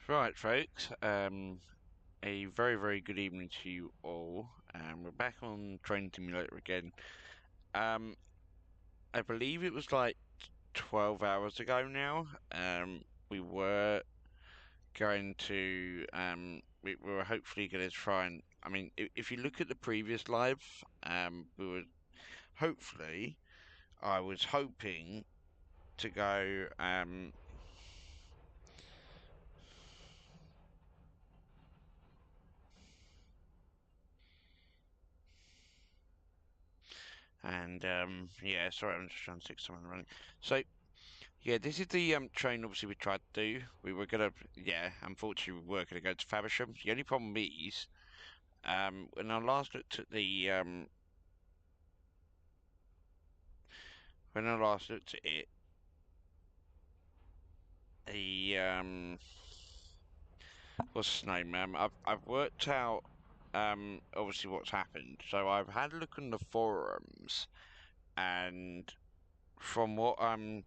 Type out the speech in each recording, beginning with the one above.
Right, folks. A very, very good evening to you all. We're back on Train Simulator again. I believe it was like 12 hours ago now. We were going to, we were hopefully going to try and, I mean, if you look at the previous live, we were hopefully, I was hoping to go, and yeah, sorry, I'm just trying to stick someone running. So yeah, this is the train obviously we tried to do. We were gonna, yeah, unfortunately we were gonna go to Faversham. The only problem is, when I last looked at the when I last looked at it, the what's his name? I've worked out obviously what's happened. So I've had a look on the forums, and from what um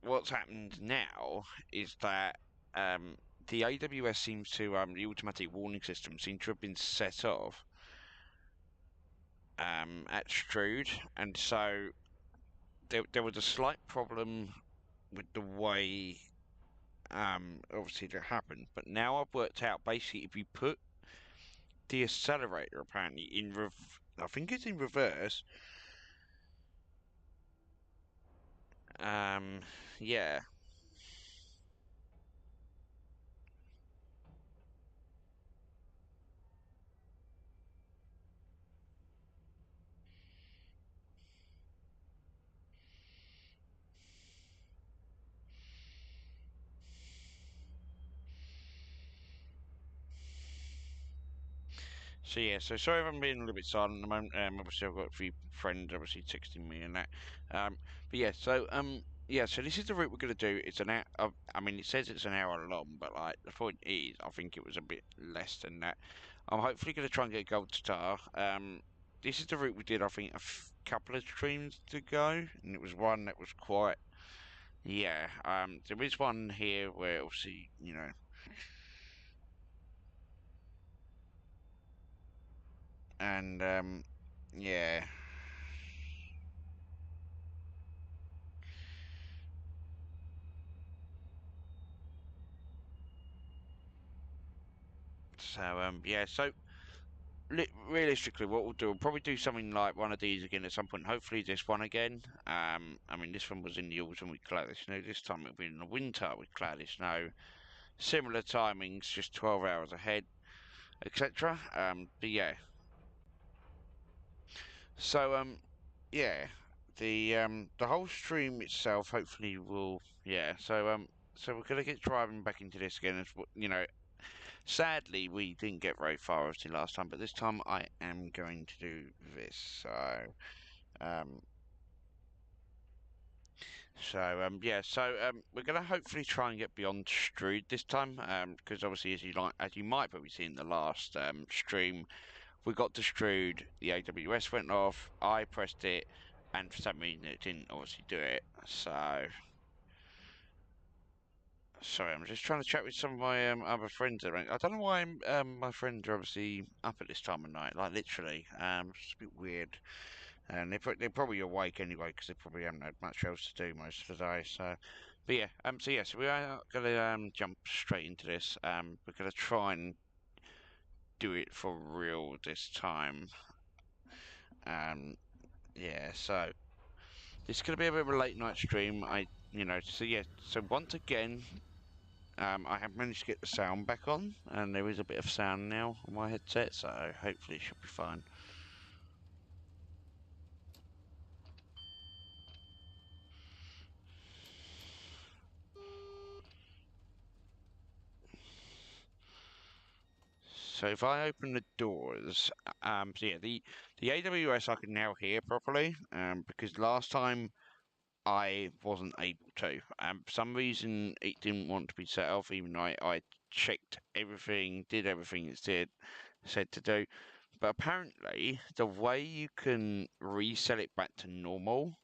what's happened now is that the AWS seems to the automatic warning system seems to have been set off at Strood, and so there was a slight problem with the way obviously that happened. But now I've worked out basically if you put the accelerator apparently in I think it's in reverse. Yeah. So yeah, so sorry if I'm being a little bit silent at the moment. Obviously I've got a few friends obviously texting me and that. But yeah, so yeah, so this is the route we're gonna do. It's an hour. I mean, it says it's an hour long, but like the point is, I think it was a bit less than that. I'm hopefully gonna try and get a gold star. This is the route we did. I think a couple of streams ago, and it was one that was quite. Yeah. There is one here where obviously and yeah. So yeah, so realistically, what we'll do, we'll probably do something like one of these again at some point. Hopefully, this one again. I mean, this one was in the autumn with cloud of snow. This time it'll be in the winter with cloud of snow. Similar timings, just 12 hours ahead, etc. But yeah. So yeah, the whole stream itself hopefully will, yeah. So we're gonna get driving back into this again. As sadly, we didn't get very far obviously last time, but this time I am going to do this. Um, yeah, we're gonna hopefully try and get beyond Strood this time, because obviously as you might probably see in the last stream, we got to Strood, the AWS went off, I pressed it, and for some reason it didn't obviously do it. So sorry, I'm just trying to chat with some of my other friends around. I don't know why my friends are obviously up at this time of night, like literally. It's a bit weird. And they're probably awake anyway because they probably haven't had much else to do most of the day. So, but yeah, so we are gonna jump straight into this. We're gonna try and do it for real this time. Yeah, so it's gonna be a bit of a late night stream. So yeah, so once again, I have managed to get the sound back on, and there is a bit of sound now on my headset, so hopefully it should be fine. So if I open the doors, so yeah, the AWS I can now hear properly, because last time I wasn't able to. For some reason it didn't want to be set off, even though I checked everything, did everything it said to do. But apparently, the way you can reset it back to normal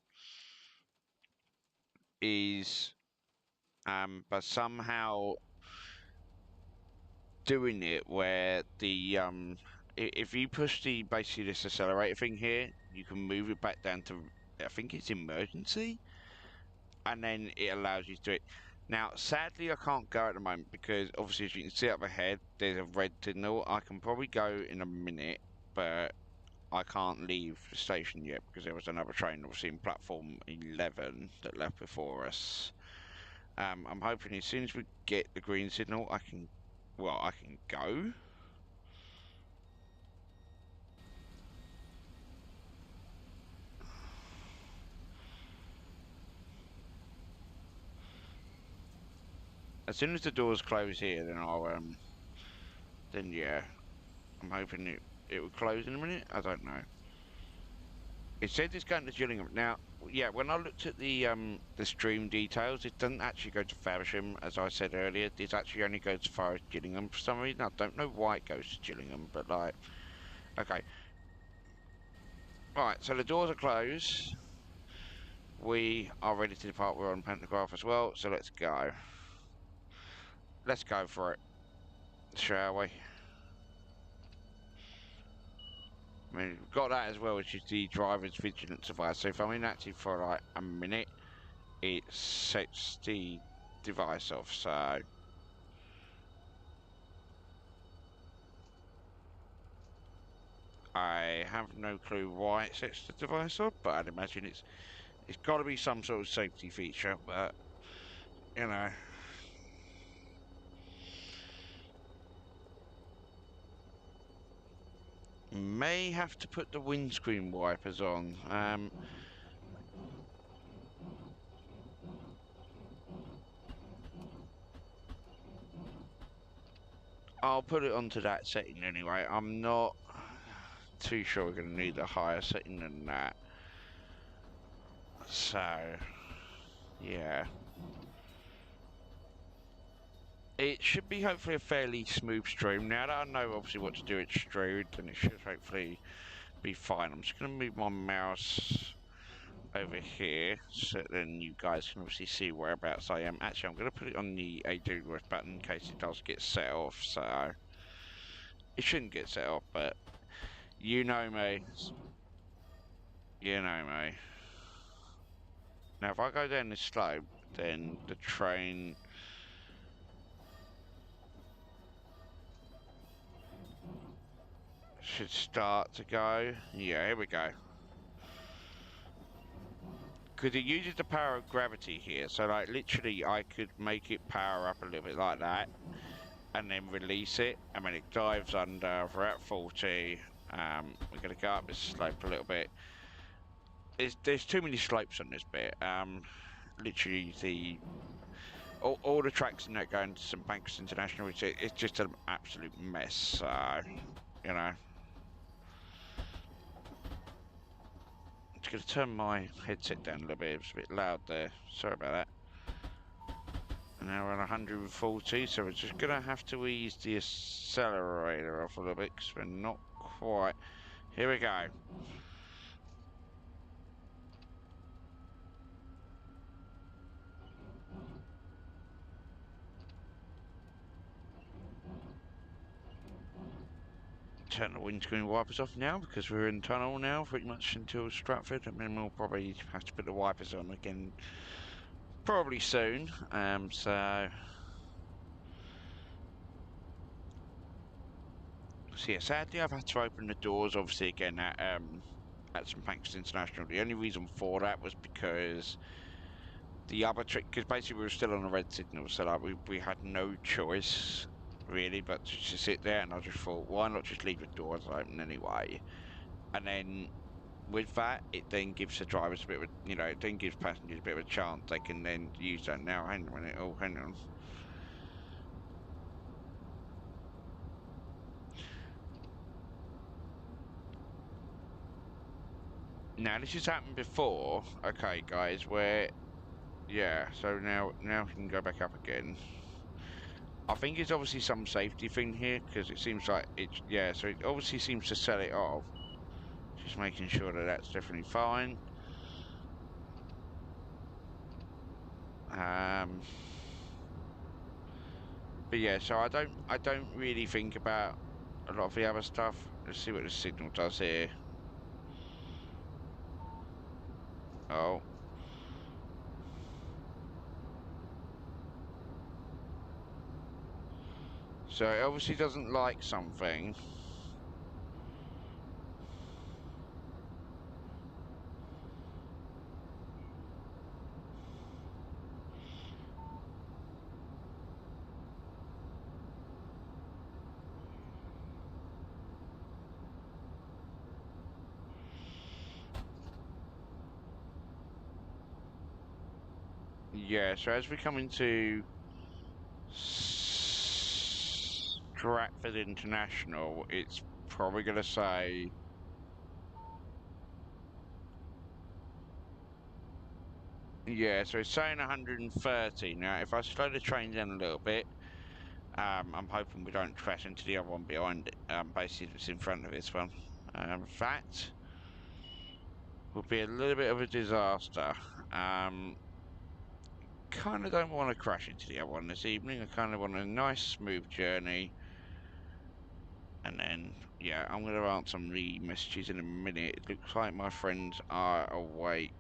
is but somehow doing it where the if you push the basically this accelerator thing here, you can move it back down to, I think it's emergency, and then it allows you to do it. Now, sadly, I can't go at the moment because obviously, as you can see up ahead, there's a red signal. I can probably go in a minute, but I can't leave the station yet because there was another train, obviously, in platform 11 that left before us. I'm hoping as soon as we get the green signal, I can, well, I can go. As soon as the doors close here, then then yeah, I'm hoping it will close in a minute. I don't know. It said it's going to Gillingham. Now, yeah, when I looked at the stream details, it doesn't actually go to Faversham, as I said earlier. This actually only goes as far as Gillingham for some reason. I don't know why it goes to Gillingham, but like, okay. Right, so the doors are closed. We are ready to depart. We're on pantograph as well, so let's go. Let's go for it, shall we? I mean, we've got that as well, which is the driver's vigilance device. So if I'm inactive for like a minute, it sets the device off. So I have no clue why it sets the device off, but I'd imagine it's got to be some sort of safety feature. But you know, may have to put the windscreen wipers on. I'll put it onto that setting anyway. I'm not too sure we're going to need a higher setting than that. So, yeah. It should be hopefully a fairly smooth stream. Now that I know obviously what to do at Strood, then it should hopefully be fine. I'm just going to move my mouse over here so then you guys can obviously see whereabouts I am. Actually, I'm going to put it on the A do rest button in case it does get set off. So, it shouldn't get set off, but you know me. You know me. Now, if I go down this slope, then the train should start to go. Yeah, here we go. Because it uses the power of gravity here, so like literally I could make it power up a little bit like that, and then release it, and when it dives under, we're at 40, we're going to go up this slope a little bit. There's too many slopes on this bit. Literally all the tracks in that going to St Pancras International, it's just an absolute mess. So, you know. I'm just going to turn my headset down a little bit. It was a bit loud there. Sorry about that. And now we're on 140, so we're just going to have to ease the accelerator off a little bit because we're not quite. Here we go. Turn the windscreen wipers off now because we're in tunnel now pretty much until Stratford, and then we'll probably have to put the wipers on again probably soon. So yeah, sadly I've had to open the doors obviously again at St Pancras International. The only reason for that was because the other trick, because basically we were still on a red signal, so like we had no choice really but to sit there, and I just thought, why not just leave the doors open anyway? And then with that, it then gives the drivers a bit of a, it then gives passengers a bit of a chance. They can then use that. Now, hang on a minute. Oh, hang on. Now, this has happened before. Okay, guys, where, yeah, so now we can go back up again. I think it's obviously some safety thing here, because it seems like it's, yeah, so it obviously seems to set it off. Just making sure that that's definitely fine. But yeah, so I don't really think about a lot of the other stuff. Let's see what the signal does here. Oh. So it obviously doesn't like something. Yeah, so as we come into Stratford International, it's probably going to say, yeah, so it's saying 130. Now, if I slow the train down a little bit, I'm hoping we don't crash into the other one behind it, basically it's in front of this one. That would be a little bit of a disaster. Kind of don't want to crash into the other one this evening. I kind of want a nice, smooth journey. And then, yeah, I'm going to answer some the messages in a minute. It looks like my friends are awake.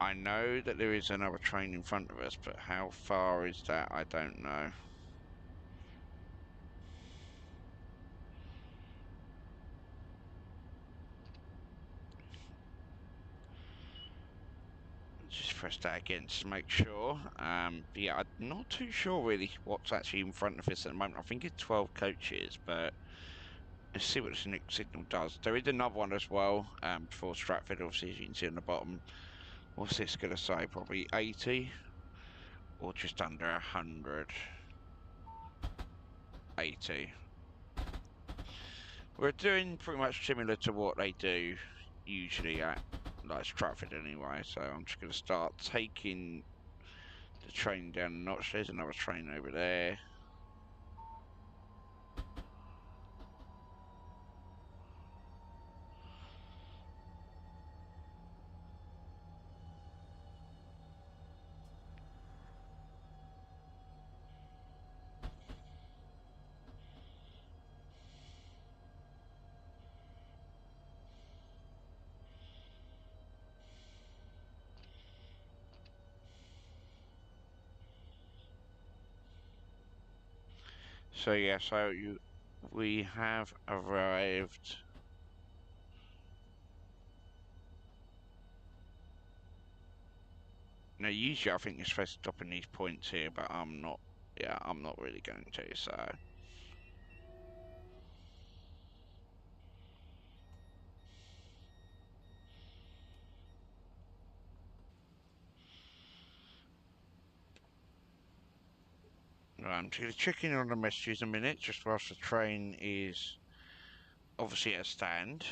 I know that there is another train in front of us, but how far is that? I don't know. Just press that again to make sure. Yeah, I'm not too sure really what's actually in front of us at the moment. I think it's 12 coaches, but let's see what the signal does. There is another one as well, before Stratford, obviously, as you can see on the bottom. What's this going to say? Probably 80 or just under 100. 80. We're doing pretty much similar to what they do usually at like Stratford anyway, so I'm just going to start taking the train down a notch. There's another train over there. So yeah, we have arrived. Now usually I think you're supposed to stop in these points here, but I'm not. Yeah, I'm not really going to. So I'm just going to check in on the messages a minute, just whilst the train is obviously at a stand.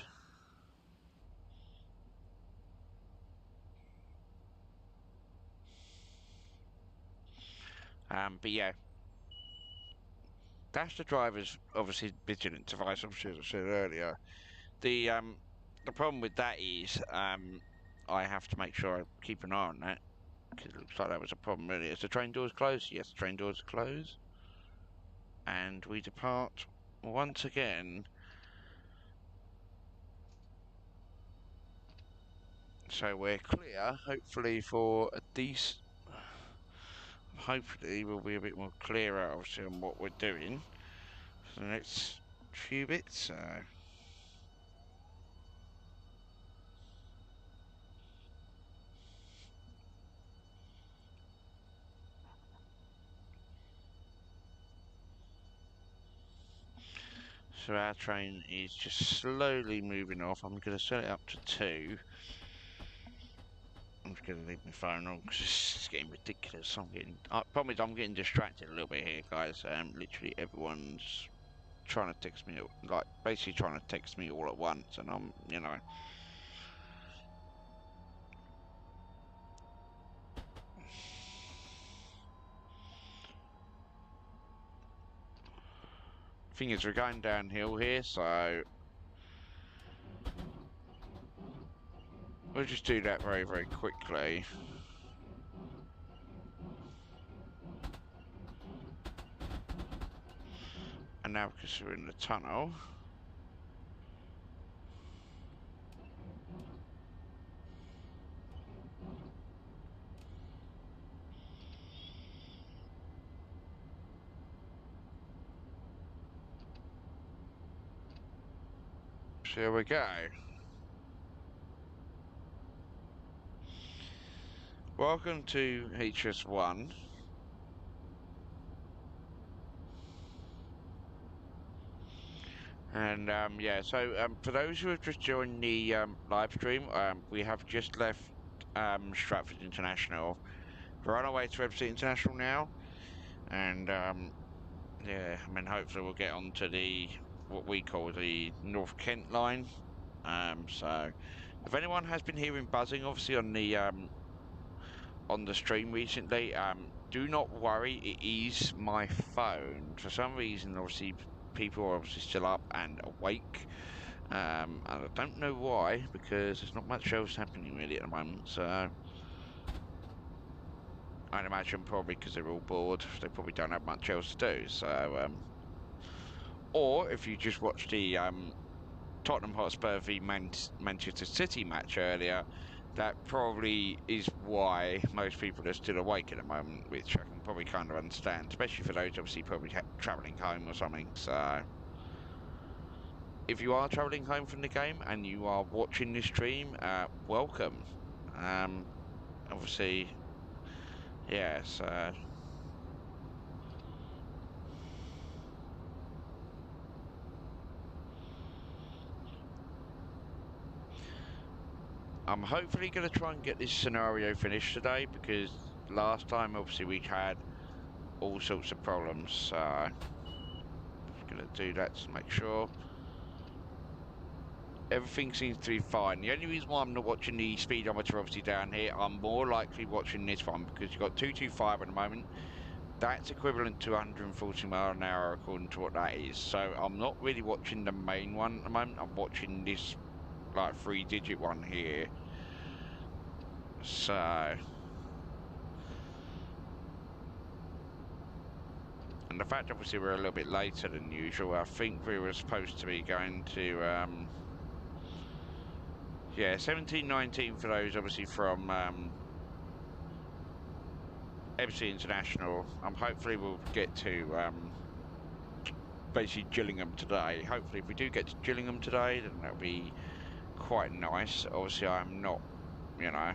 But yeah, that's the driver's obviously vigilant device, obviously as I said earlier. The problem with that is I have to make sure I keep an eye on that because it looks like that was a problem earlier. Is the train doors closed? Yes, the train doors are closed. And we depart once again. So we're clear, hopefully for a decent. Hopefully we'll be a bit more clearer, obviously, on what we're doing for the next few bits. So our train is just slowly moving off. I'm going to set it up to 2. I'm just going to leave my phone on because it's getting ridiculous. Problem is I'm getting distracted a little bit here, guys. Literally everyone's trying to text me, like basically trying to text me all at once, and I'm, thing is we're going downhill here, so we'll just do that very, very quickly. And now because we're in the tunnel. So here we go. Welcome to HS1. And yeah, so for those who have just joined the live stream, we have just left Stratford International. We're on our way to FC International now, and yeah, I mean hopefully we'll get onto the what we call the North Kent line. So if anyone has been hearing buzzing, obviously on the stream recently, do not worry, it is my phone. For some reason, obviously people are obviously still up and awake. And I don't know why, because there's not much else happening really at the moment, so I'd imagine probably because they're all bored, they probably don't have much else to do, so, or if you just watched the, Tottenham Hotspur v Manchester City match earlier, that probably is why most people are still awake at the moment, which I can probably kind of understand, especially for those obviously probably travelling home or something, so if you are travelling home from the game and you are watching this stream, welcome. Obviously, yes. I'm hopefully going to try and get this scenario finished today because last time, obviously, we had all sorts of problems. So, I'm going to do that to make sure. Everything seems to be fine. The only reason why I'm not watching the speedometer obviously down here, I'm more likely watching this one because you've got 225 at the moment. That's equivalent to 140 mile an hour according to what that is. So I'm not really watching the main one at the moment. I'm watching this like 3-digit one here. So, and the fact obviously we're a little bit later than usual. I think we were supposed to be going to yeah, 17:19 for those obviously from FC International. Hopefully we'll get to basically Gillingham today. Hopefully if we do get to Gillingham today, then that'll be quite nice. Obviously I'm not, you know.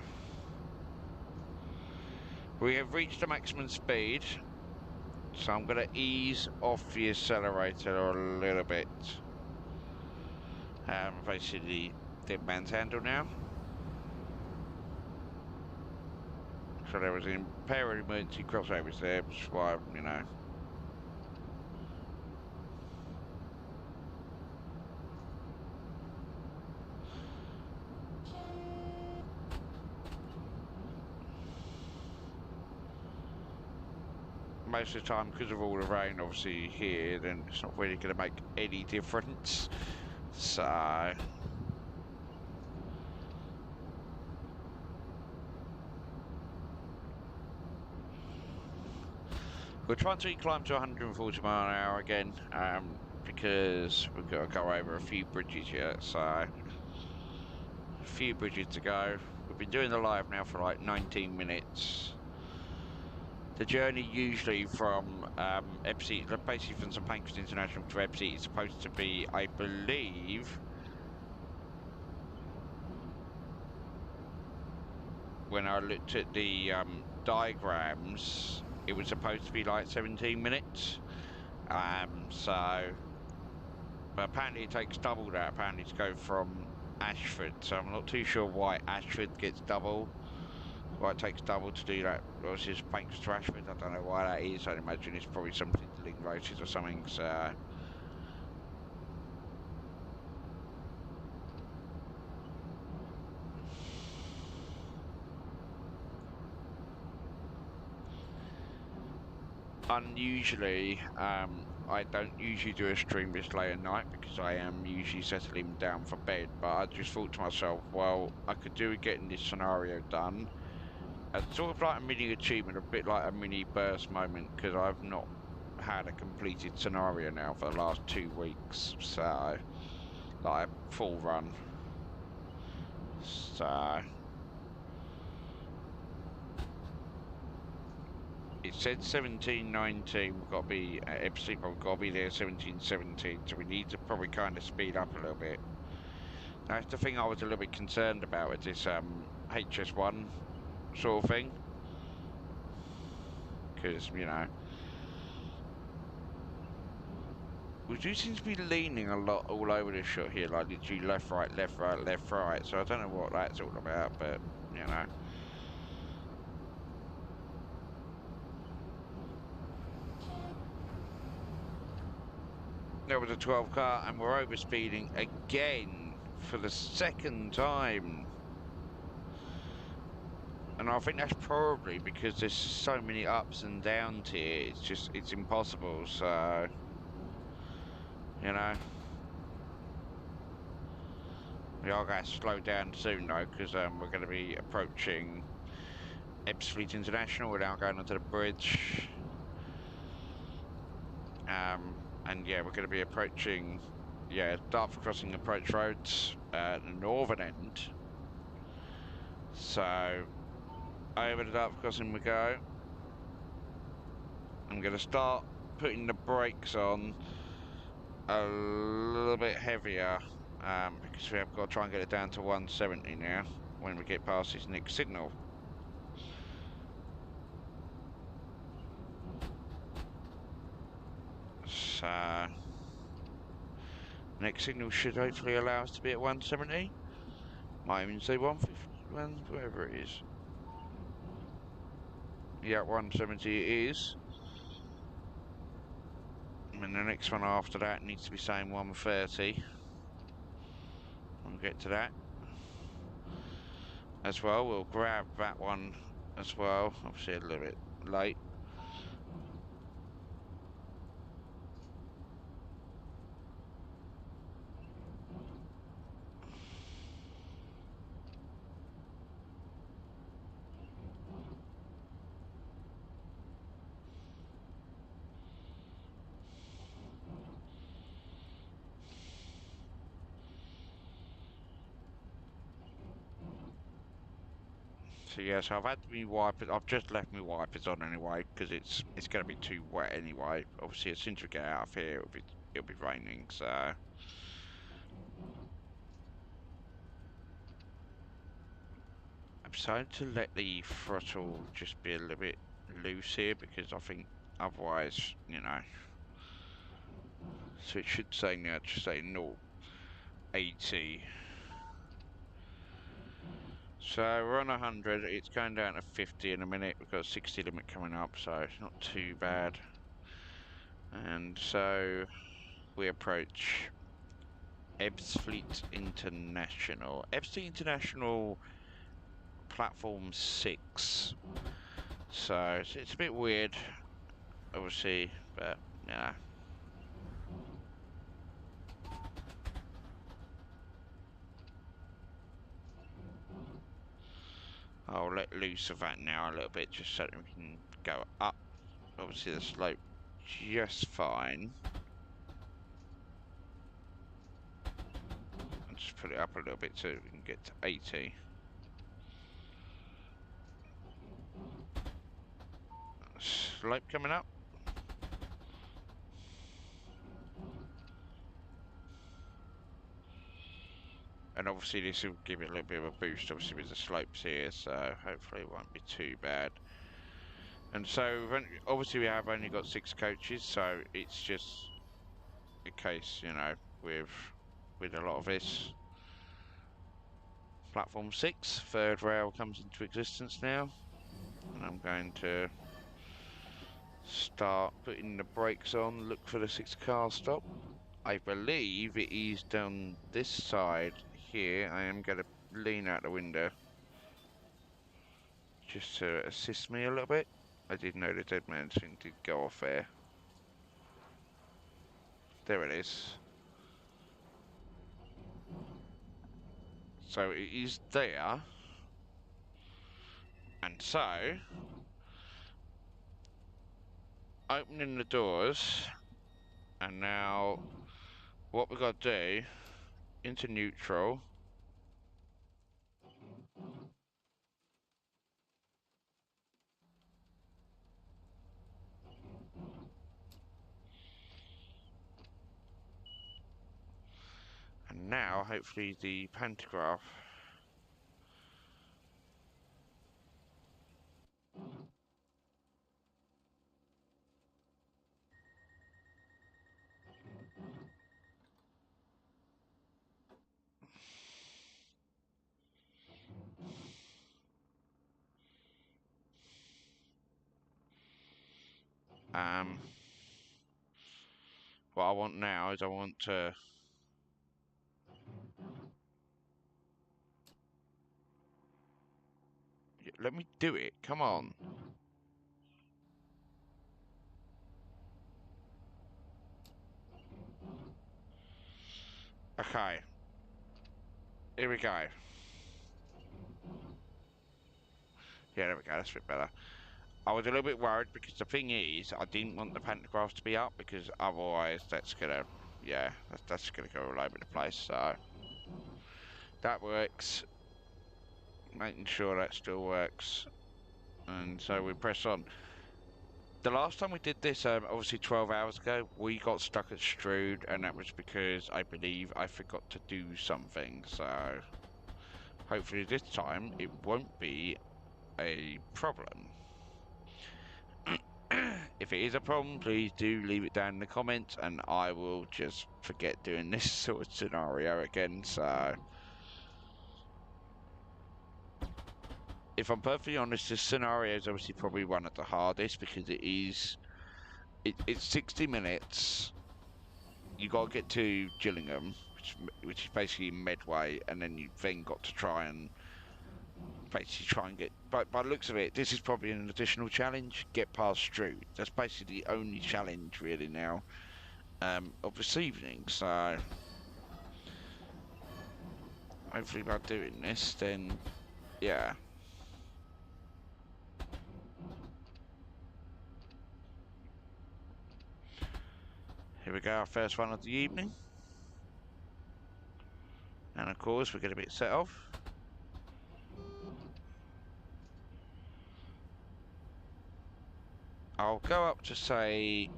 We have reached the maximum speed, so I'm going to ease off the accelerator a little bit. Basically dead man's handle now. So there was a pair of emergency crossovers there, which is why, you know. Most of the time, because of all the rain obviously here, then it's not really going to make any difference. So we're trying to climb to 140 mile an hour again, because we've got to go over a few bridges yet, so a few bridges to go. We've been doing the live now for like 19 minutes. The journey usually from FC, basically from St Pancras International to FC is supposed to be, I believe, when I looked at the diagrams, it was supposed to be like 17 minutes. So, but apparently it takes double that, apparently, to go from Ashford. So I'm not too sure why Ashford gets double. Why it takes double to do that. Obviously it's Pancras to Ashford, I don't know why that is. I'd imagine it's probably something to link races or something, so. Unusually, I don't usually do a stream this late at night because I am usually settling down for bed, but I just thought to myself, well, I could do with getting this scenario done. It's sort of like a mini achievement, a bit like a mini burst moment, because I've not had a completed scenario now for the last 2 weeks, so like full run. So it said 1719. We've got to be at Epstein, but we've got to be there 1717. So we need to probably kind of speed up a little bit. That's the thing I was a little bit concerned about with this HS1 sort of thing, because we do seem to be leaning a lot all over this shot here, like literally left, right, left, right, left, right. So I don't know what that's all about, but There was a 12 car and we're overspeeding again for the second time. And I think that's probably because there's so many ups and downs here. It's impossible. So, we are going to slow down soon though, because we're going to be approaching St International without going onto the bridge. And yeah, we're going to be approaching, Dartford Crossing approach roads at the northern end. So, over the Dartford Crossing we go. I'm going to start putting the brakes on a little bit heavier, because we have got to try and get it down to 170 now when we get past this next signal. So, next signal should hopefully allow us to be at 170. Might even say 150, whatever it is. Yeah, 170 it is. And the next one after that needs to be saying 130. We'll get to that as well. We'll grab that one as well. Obviously a little bit late. So yeah, so I've had my wipers. I've just left my wipers on anyway because it's going to be too wet anyway. Obviously, as soon as we get out of here, it'll be raining. So I've decided to let the throttle just be a little bit loose here because I think otherwise, So it should say now, just say 080. So we're on 100, it's going down to 50 in a minute. We've got a 60 limit coming up, so it's not too bad. And so we approach Ebbsfleet International. Ebbsfleet International platform 6. So it's a bit weird, obviously, but I'll let loose of that now a little bit just so that we can go up. Obviously the slope just fine. And just put it up a little bit so we can get to 80. Slope coming up. And obviously this will give it a little bit of a boost, obviously with the slopes here, so hopefully it won't be too bad. And so obviously we have only got 6 coaches, so it's just a case, with a lot of this. Platform 6, third rail comes into existence now, and I'm going to start putting the brakes on, look for the 6 car stop. I believe it is down this side here. I am going to lean out the window just to assist me a little bit. I did know the dead man's thing did go off there. There it is. So it is there. And so opening the doors, and now what we got to do, into neutral. And now, hopefully, the pantograph. What I want now is I want to. Let me do it. Come on. Okay. Here we go. Yeah, there we go. That's a bit better. I was a little bit worried because the thing is, I didn't want the pantograph to be up because otherwise that's gonna, yeah, that's gonna go all over the place. So that works. Making sure that still works, and so we press on. The last time we did this, obviously 12 hours ago, we got stuck at Strood, and that was because I believe I forgot to do something. So hopefully this time it won't be a problem. If it is a problem, please do leave it down in the comments, and I will just forget doing this sort of scenario again. So, if I'm perfectly honest, this scenario is obviously probably one of the hardest because it's 60 minutes. You got to get to Gillingham, which is basically Medway, and then you then got to try and get. But by the looks of it, this is probably an additional challenge. Get past Strood. That's basically the only challenge really now. Of this evening, so hopefully by doing this, then yeah. Here we go, our first one of the evening, and of course we get a bit set off. I'll go up to say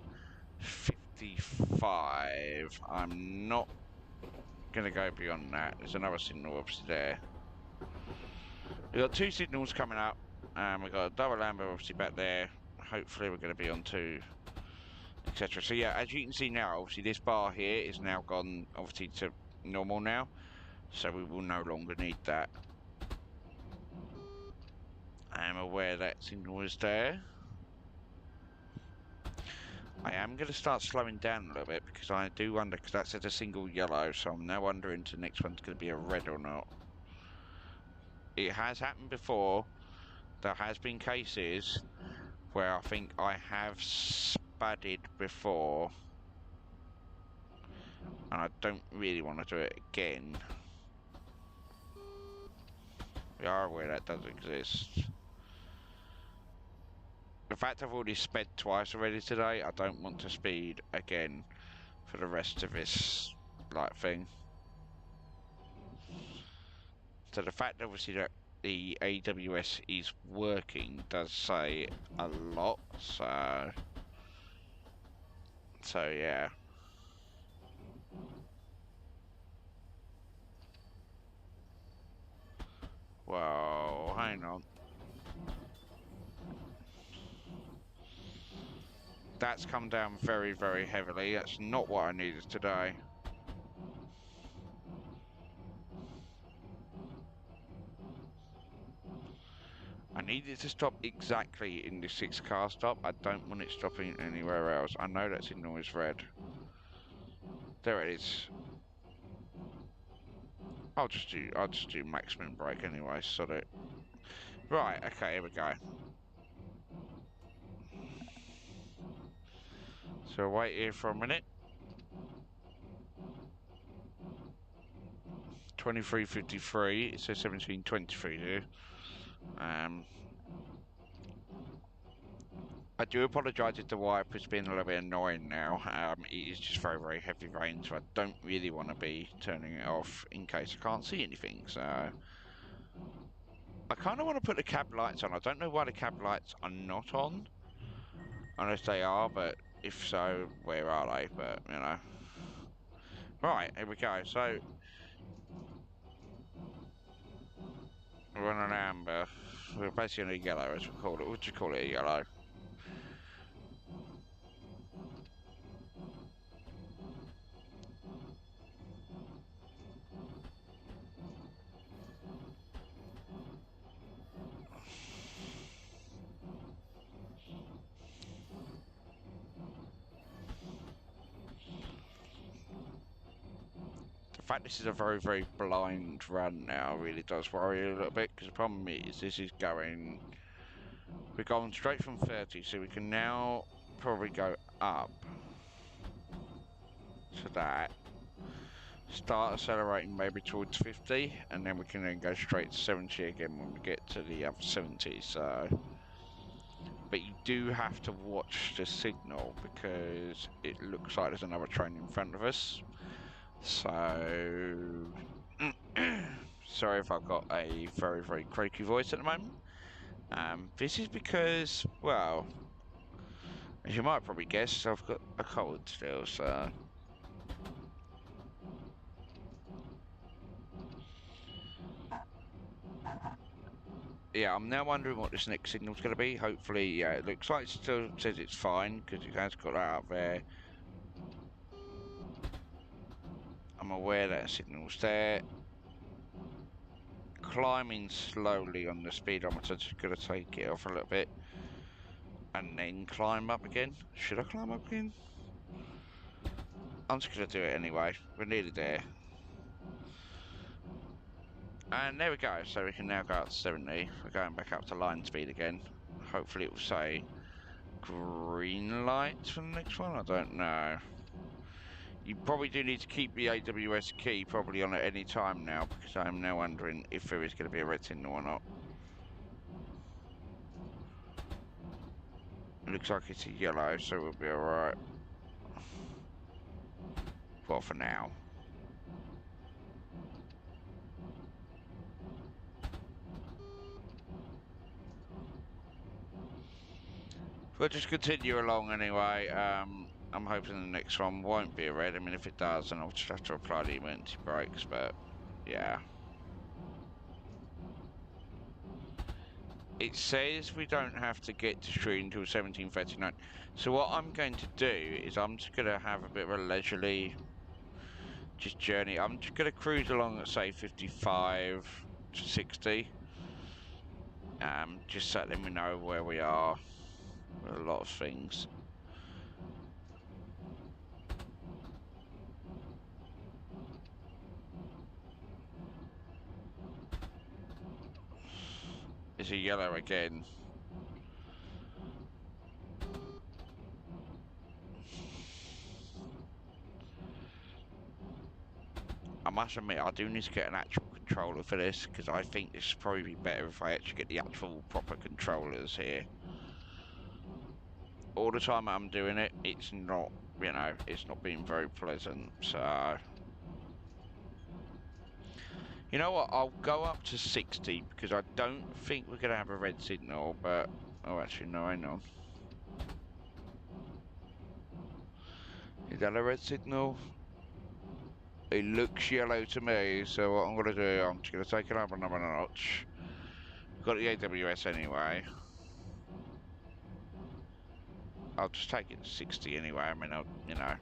55. I'm not gonna go beyond that. There's another signal obviously there. We've got two signals coming up, and we've got a double amber obviously back there. Hopefully we're going to be on to, etc. So yeah, as you can see now, obviously this bar here is now gone obviously to normal now, so we will no longer need that. I am aware that signal is there. I am going to start slowing down a little bit because I do wonder, because that said a single yellow, so I'm now wondering if the next one's going to be a red or not. It has happened before. There has been cases where I think I have spudded before, and I don't really want to do it again. We are aware that does exist. The fact I've already sped twice already today, I don't want to speed again for the rest of this like thing. So the fact obviously that the AWS is working does say a lot, so yeah. Whoa, hang on. That's come down very, very heavily. That's not what I needed today. I need it to stop exactly in the 6 car stop. I don't want it stopping anywhere else. I know that signal is red. There it is. I'll just do maximum brake anyway, so that. Right, okay, here we go. So wait here for a minute. 23:53. It says 17:23 here. I do apologise if the wiper's been a little bit annoying now. It is just very, very heavy rain, so I don't really want to be turning it off in case I can't see anything. So I kind of want to put the cab lights on. I don't know why the cab lights are not on, unless they are, but if so, where are they? But, you know. Right, here we go. So we're on an amber. We're basically on a yellow, as we call it. What do you call it, a yellow? The fact this is a very, very blind run now really does worry a little bit, because the problem is this is going... We're going straight from 30, so we can now probably go up to that. Start accelerating maybe towards 50, and then we can then go straight to 70 again when we get to the other 70, so... But you do have to watch the signal, because it looks like there's another train in front of us. So... Sorry if I've got a very, very croaky voice at the moment. This is because, well, as you might probably guess, I've got a cold still, so... Yeah, I'm now wondering what this next signal's going to be. Hopefully, yeah, it looks like it still says it's fine, because it has got that up there. I'm aware that signal's there. Climbing slowly on the speedometer, just going to take it off a little bit. And then climb up again. Should I climb up again? I'm just going to do it anyway. We're nearly there. And there we go. So we can now go up to 70. We're going back up to line speed again. Hopefully it will say green light for the next one. I don't know. You probably do need to keep the AWS key probably on at any time now, because I'm now wondering if there is going to be a red signal or not. It looks like it's a yellow, so we'll be alright. Well, for now. We'll just continue along anyway. I'm hoping the next one won't be a red. I mean, if it does, then I'll just have to apply the emergency brakes, but yeah. It says we don't have to get to Strood until 17:39. So what I'm going to do is I'm just going to have a bit of a leisurely just journey. I'm just going to cruise along at, say, 55 to 60. Just so then we know where we are with a lot of things. It's a yellow again. I must admit, I do need to get an actual controller for this, because I think this would probably be better if I actually get the actual proper controllers here. All the time I'm doing it, it's not, you know, it's not been very pleasant, so... You know what, I'll go up to 60, because I don't think we're going to have a red signal, but... Oh, actually, no, hang on. Is that a red signal? It looks yellow to me, so what I'm going to do, I'm just going to take it up another notch. Got the AWS anyway. I'll just take it to 60 anyway, I mean, you know.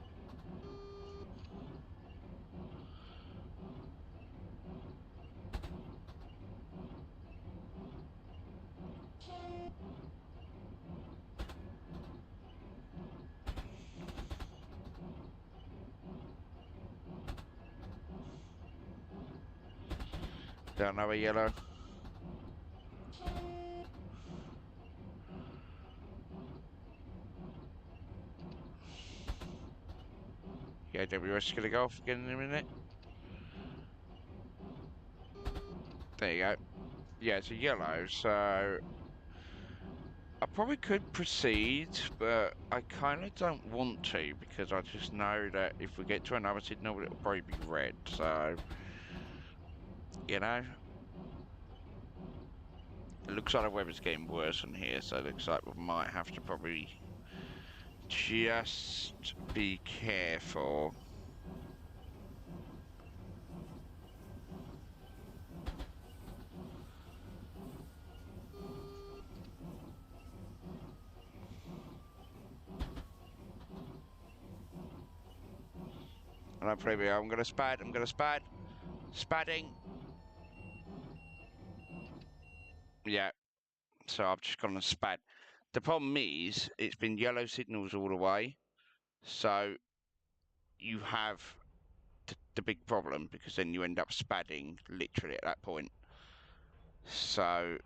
Down another yellow. The AWS is going to go off again in a minute. There you go. Yeah, it's a yellow, so... I probably could proceed, but I kind of don't want to because I just know that if we get to another signal, it'll probably be red. So, you know, it looks like the weather's getting worse in here. So it looks like we might have to probably just be careful. And I'm probably, I'm gonna spad, spadding. Yeah, so I've just gone and spad. The problem is, it's been yellow signals all the way, so you have the big problem because then you end up spadding literally at that point. So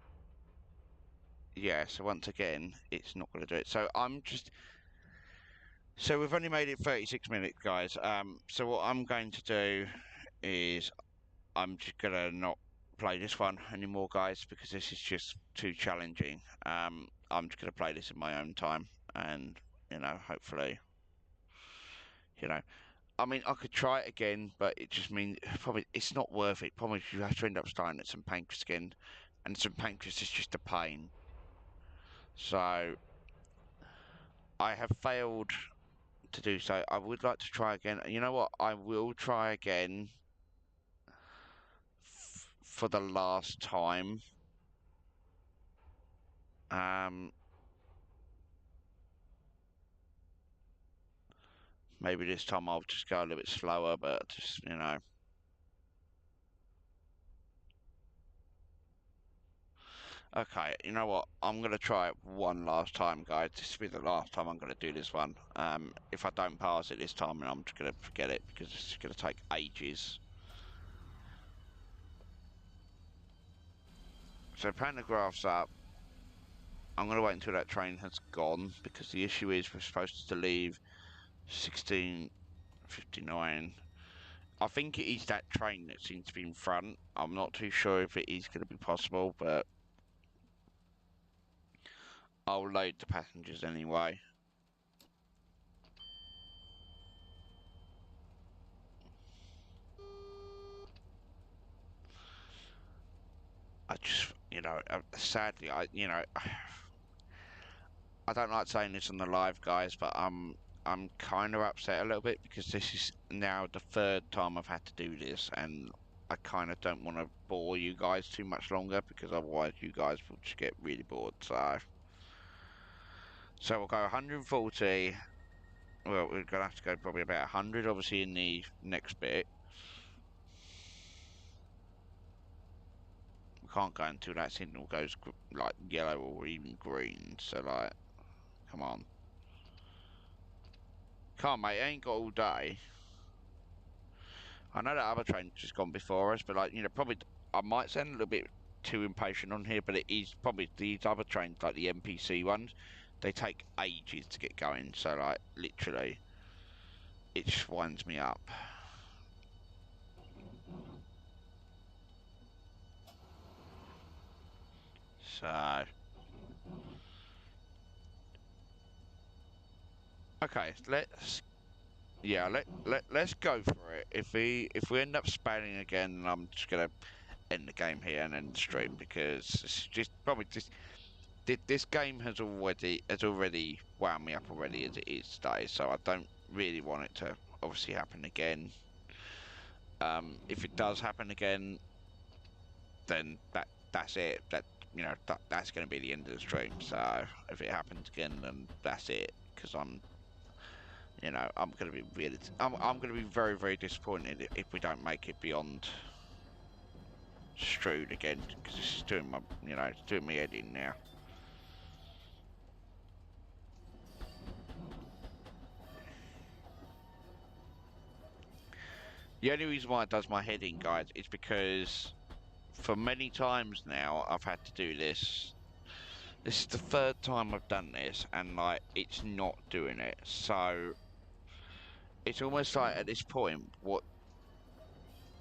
yeah, so once again, it's not going to do it. So I'm just, so we've only made it 36 minutes, guys. So what I'm going to do is I'm just gonna not play this one anymore, guys, because this is just too challenging. I'm just gonna play this in my own time, and hopefully, you know, I mean, I could try it again, but it just means probably it's not worth it. Probably you have to end up starting at St Pancras again, and St Pancras is just a pain. So I have failed to do so. I would like to try again. You know what? I will try again for the last time. Um, Maybe this time I'll just go a little bit slower, but just. Okay, you know what? I'm gonna try it one last time, guys. This will be the last time I'm gonna do this one. If I don't pass it this time, then I'm just gonna forget it because it's gonna take ages. So pantographs up. I'm gonna wait until that train has gone because the issue is we're supposed to leave 16:59. I think it is that train that seems to be in front. I'm not too sure if it is going to be possible, but I'll load the passengers anyway. I just, sadly, I don't like saying this on the live, guys, but I'm kind of upset a little bit because this is now the third time I've had to do this, and I kind of don't want to bore you guys too much longer because otherwise you guys will just get really bored. So we'll go 140. Well, we're gonna have to go probably about 100, obviously, in the next bit. We can't go until that signal goes like yellow or even green. So like, come on, can't mate. Ain't got all day. I know that other train's just gone before us, but like, probably I might sound a little bit too impatient on here, but it is probably these other trains, like the NPC ones, they take ages to get going. So like, literally, it just winds me up. So, okay, let's go for it. If we end up spanning again, I'm just gonna end the game here and end the stream because it's just probably just this game has already wound me up already as it is today, so I don't really want it to obviously happen again. If it does happen again, then that's it. That's going to be the end of the stream. So if it happens again, then that's it. Because I'm going to be I'm going to be very very disappointed if we don't make it beyond Strood again. Because this is doing it's doing me head in now. The only reason why it does my head in, guys, is because for many times now I've had to do this. This is the third time I've done this, and like it's not doing it. So it's almost like at this point, what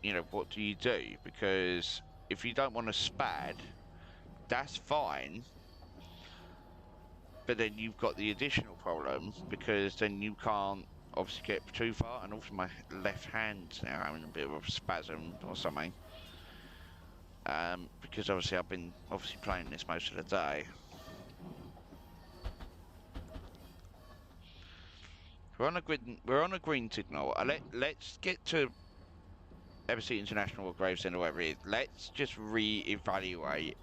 do you do? Because if you don't want to spad, that's fine. but then you've got the additional problem because then you can't obviously get too far, and also my left hand's now having a bit of a spasm or something. Because obviously I've been playing this most of the day. We're on a green signal. Let's get to St International or Gravesend or whatever it is. Let's just re-evaluate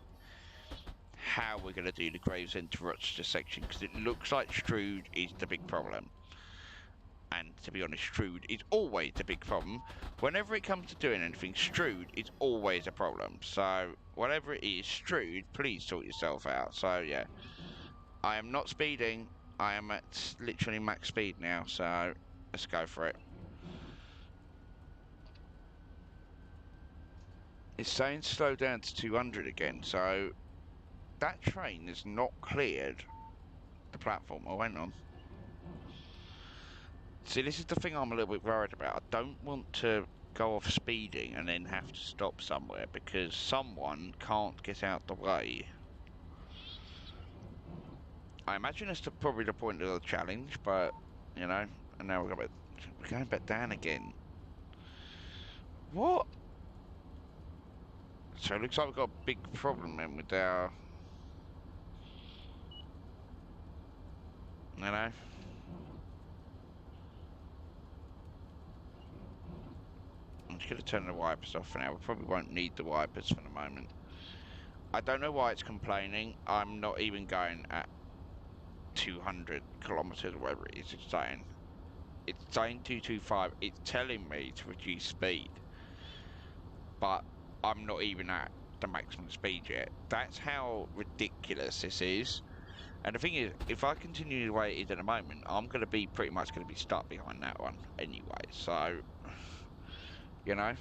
how we're going to do the Gravesend to Rochester section, because it looks like Strood is the big problem. And to be honest, Strood is always the big problem. Whenever it comes to doing anything, Strood is always a problem. So whatever it is, Strood, please sort yourself out. So yeah, I am not speeding. I am at literally max speed now. So let's go for it. It's saying slow down to 200 again. So that train has not cleared the platform. Oh, hang on. See, this is the thing I'm a little bit worried about. I don't want to go off speeding and then have to stop somewhere because someone can't get out the way. I imagine that's probably the point of the challenge, but, you know, and now we're going back down again. What? So it looks like we've got a big problem then with our... You know? I'm just going to turn the wipers off for now. We probably won't need the wipers for the moment. I don't know why it's complaining. I'm not even going at 200 kilometers or whatever it is it's saying. It's saying 225. It's telling me to reduce speed. But I'm not even at the maximum speed yet. That's how ridiculous this is. And the thing is, if I continue the way it is at the moment, I'm going to be pretty much going to be stuck behind that one anyway. So, you know.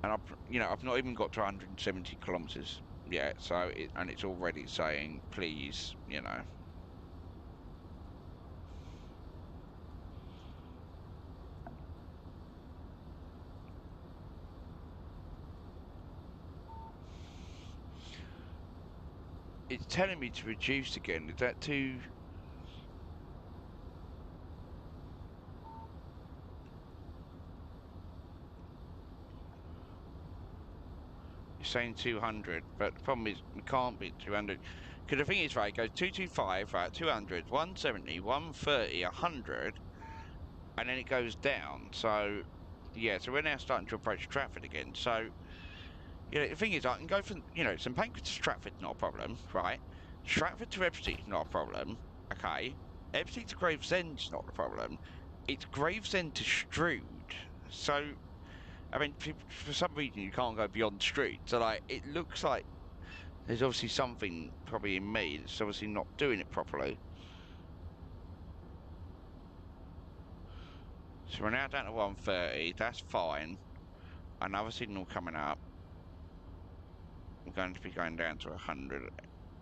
And I've not even got to 170 kilometers yet. So, and it's already saying, please, you know. It's telling me to reduce again. Is that too... It's saying 200, but the problem is we can't be 200. Because the thing is, right, it goes 225, right, 200, 170, 130, 100, and then it goes down. So, yeah, so we're now starting to approach Stratford again. So, you know, the thing is, I can go from, you know, St Pancras to Stratford's not a problem, right? Stratford to Epstein's not a problem, okay? Epstein to Gravesend's not a problem. It's Gravesend to Strood. So, I mean, for some reason you can't go beyond Strood. So, like, it looks like there's obviously something probably in me that's obviously not doing it properly. So we're now down to 130. That's fine. Another signal coming up. I'm going to be going down to 100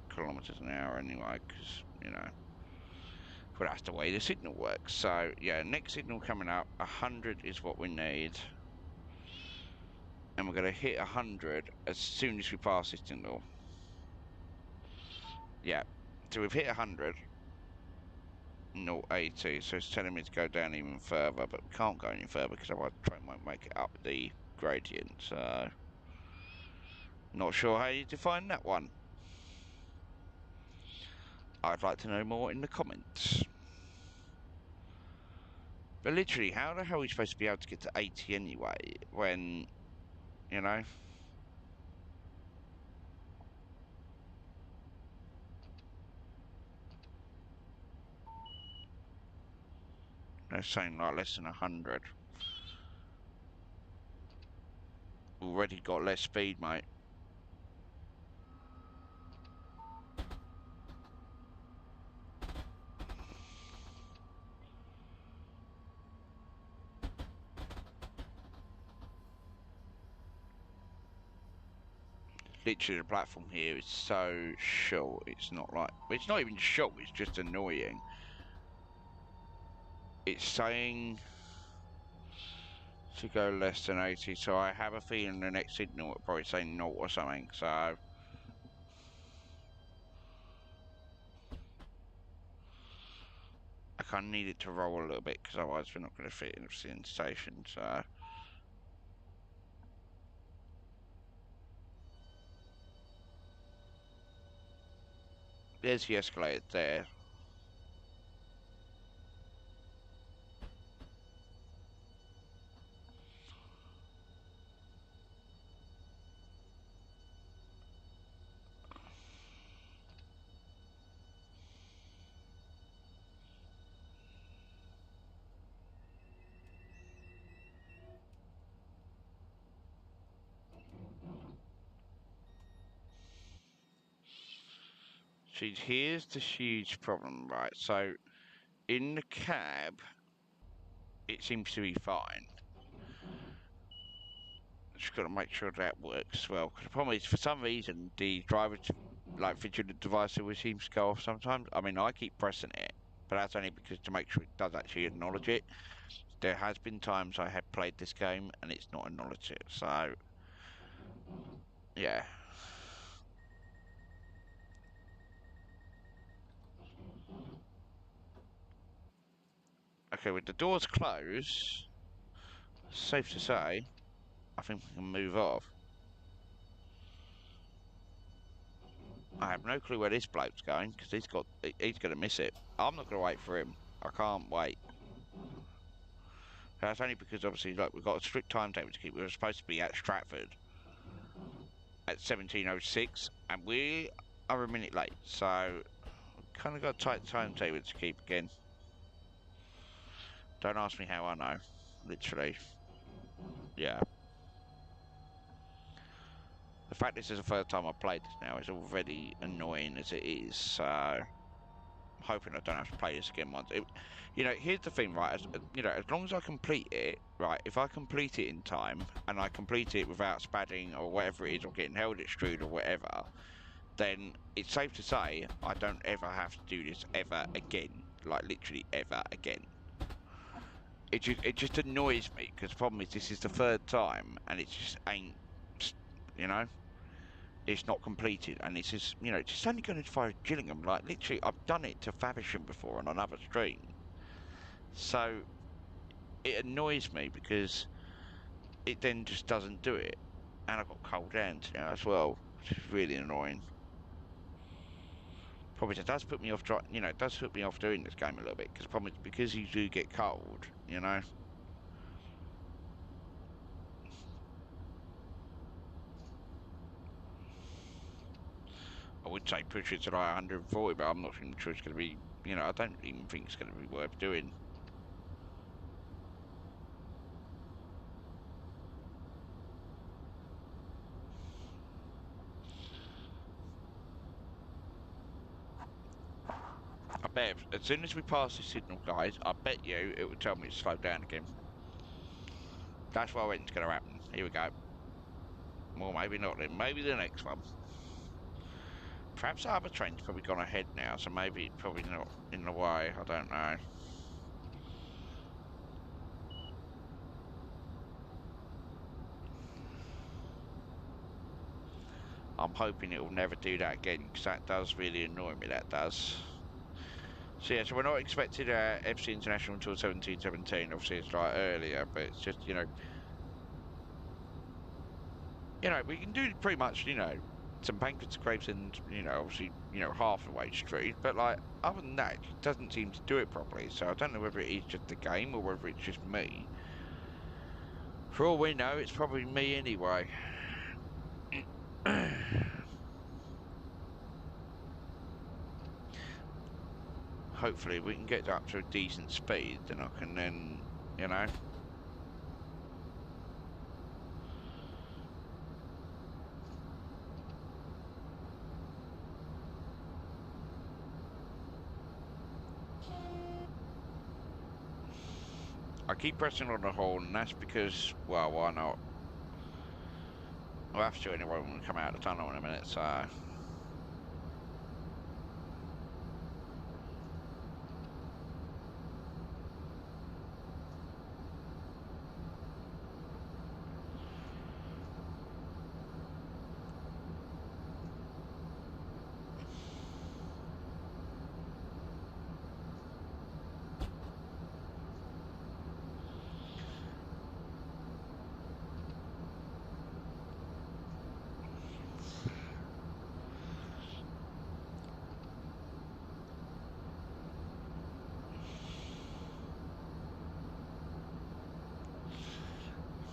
kilometers an hour anyway, because, you know, but that's the way the signal works. So, yeah, next signal coming up, 100 is what we need. And we're going to hit 100 as soon as we pass this signal. Yeah, so we've hit 100. 080, so it's telling me to go down even further, but we can't go any further because otherwise the train won't make it up the gradient. So, not sure how you define that one. I'd like to know more in the comments. But literally, how the hell are we supposed to be able to get to 80 anyway, when, you know? They're saying like less than 100. Already got less speed, mate. Literally, the platform here is so short. It's not like, it's not even short, it's just annoying. It's saying to go less than 80, so I have a feeling the next signal will probably say 0 or something, so... I kind of need it to roll a little bit because otherwise we're not going to fit in the station. So there's the escalator there. See, here's the huge problem, right? So in the cab, it seems to be fine. Just got to make sure that works well. Because the problem is, for some reason, the driver, like vigilant device, always seems to go off sometimes. I mean, I keep pressing it, but that's only because to make sure it does actually acknowledge it. There has been times I have played this game and it's not acknowledged it. So, yeah. Okay, with the doors closed, safe to say, I think we can move off. I have no clue where this bloke's going because he's going to miss it. I'm not going to wait for him. I can't wait. That's only because obviously, like, we've got a strict timetable to keep. We were supposed to be at Stratford at 17:06, and we are a minute late. So, kind of got a tight timetable to keep again. Don't ask me how I know. Literally, yeah. The fact this is the first time I've played this now is already annoying as it is. So, I'm hoping I don't have to play this again once. You know, here's the thing, right? You know, as long as I complete it, right? If I complete it in time and I complete it without spadding or whatever it is, or getting held at Strood or whatever, then it's safe to say I don't ever have to do this ever again. Like literally ever again. It just annoys me because the problem is this is the third time and it just ain't, you know. It's not completed, and it's just, you know, it's just only going to fire Gillingham. Like, literally, I've done it to Faversham before on another stream. So, it annoys me because it then just doesn't do it. And I've got cold hands now as well, which is really annoying. Probably it does put me off, you know, it does put me off doing this game a little bit, because the problem is because you do get cold, you know. I would say push it to like 140, but I'm not even sure it's going to be, you know, I don't even think it's going to be worth doing. I bet as soon as we pass the signal, guys, I bet you it will tell me to slow down again. That's what I reckon's going to happen. Here we go. Well, maybe not then. Maybe the next one. Perhaps our other train's probably gone ahead now, so maybe it's probably not in the way. I don't know. I'm hoping it will never do that again, because that does really annoy me, that does. So yeah, so we're not expected FC International until 17:17. Obviously, it's like earlier, but it's just, you know, we can do pretty much, you know, St Pancras and, you know, obviously, you know, half the way Strood, but like, other than that, it doesn't seem to do it properly, so I don't know whether it is just the game or whether it's just me. For all we know, it's probably me anyway. Hopefully we can get up to a decent speed, then I can then, you know. I keep pressing on the horn, and that's because, well, why not? I'll have to anyway when we come out of the tunnel in a minute, so.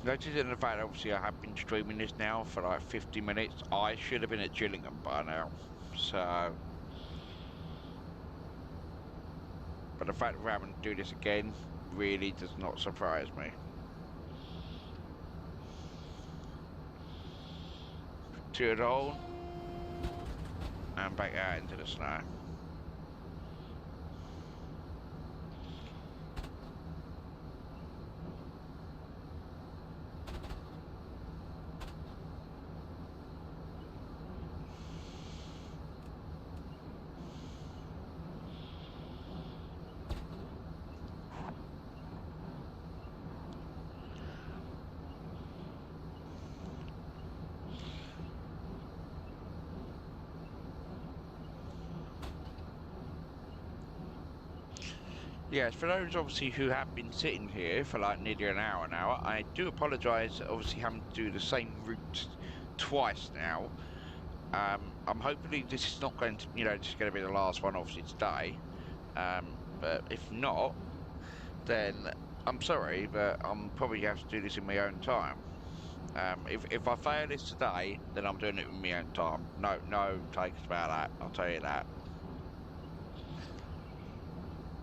Noticing the fact, obviously, I have been streaming this now for like 50 minutes. I should have been at Gillingham by now. So, but the fact that we're having to do this again really does not surprise me. To it all, and back out into the snow. Yes, for those obviously who have been sitting here for like nearly an hour now, I do apologise. Obviously, having to do the same route twice now. I'm hopefully this is not going to, just going to be the last one, obviously today. But if not, then I'm sorry, but I'm probably going to have to do this in my own time. If I fail this today, then I'm doing it in my own time. No takes about that. I'll tell you that.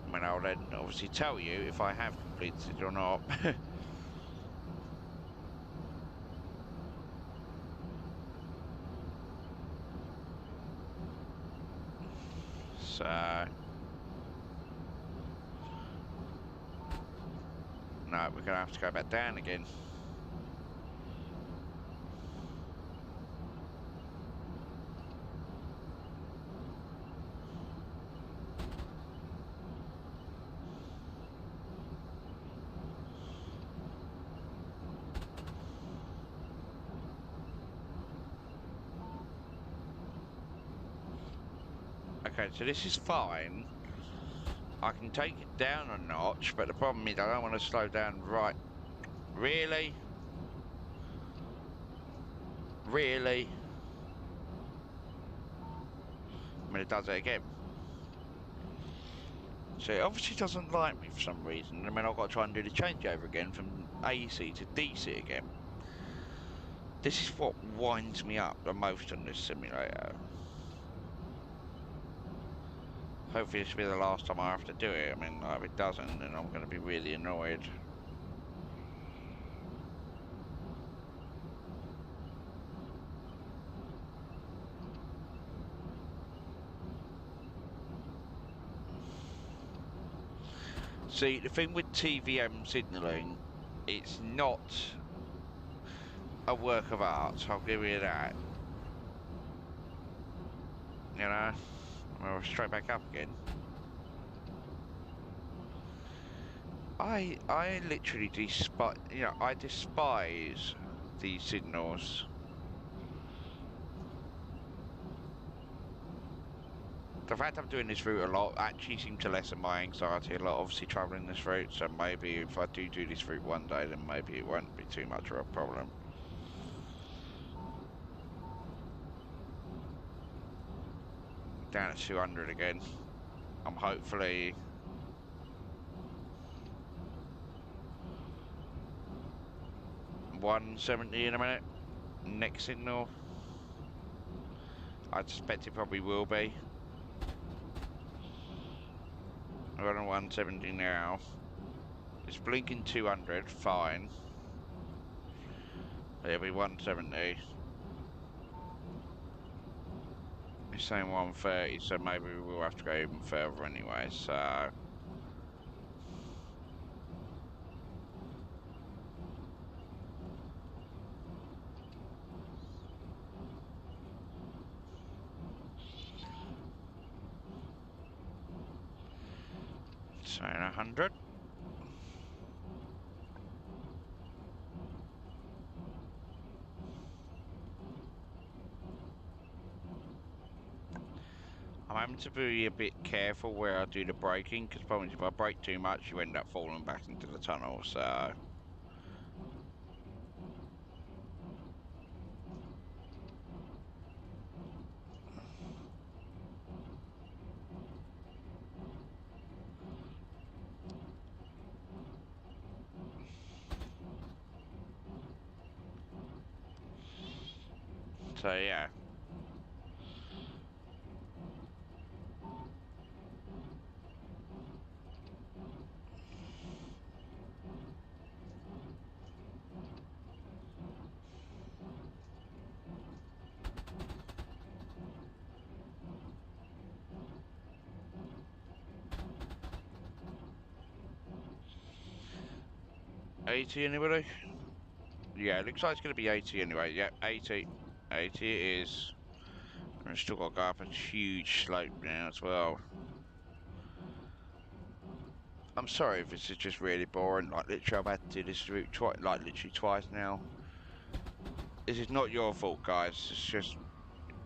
I mean, I'll then obviously tell you if I have completed it or not. So, no, we're gonna have to go back down again. Okay, so this is fine. I can take it down a notch, but the problem is I don't want to slow down right. Really? Really? I mean, it does it again. So it obviously doesn't like me for some reason. I mean, I've got to try and do the changeover again from AC to DC again. This is what winds me up the most on this simulator. Hopefully this will be the last time I have to do it. I mean, if it doesn't, then I'm going to be really annoyed. See, the thing with TVM signalling, it's not a work of art, I'll give you that. You know? We're straight back up again. I literally despise, I despise these signals. The fact I'm doing this route a lot actually seems to lessen my anxiety a lot, obviously travelling this route, so maybe if I do this route one day, then maybe it won't be too much of a problem. Down at 200 again. I'm hopefully... $170 in a minute. Next signal. I suspect it probably will be. We're on 170 now. It's blinking 200, fine. It'll be 170. It's saying 130, so maybe we'll have to go even further anyway, so... Saying 100. I'm having to be a bit careful where I do the braking, because probably if I brake too much, you end up falling back into the tunnel, so... So yeah. $80 anybody? Yeah, it looks like it's going to be 80 anyway. Yep, 80. 80 it is. And it's still got to go up a huge slope now as well. I'm sorry if this is just really boring. Like, literally, I've had to do this route literally twice now. This is not your fault, guys. It's just,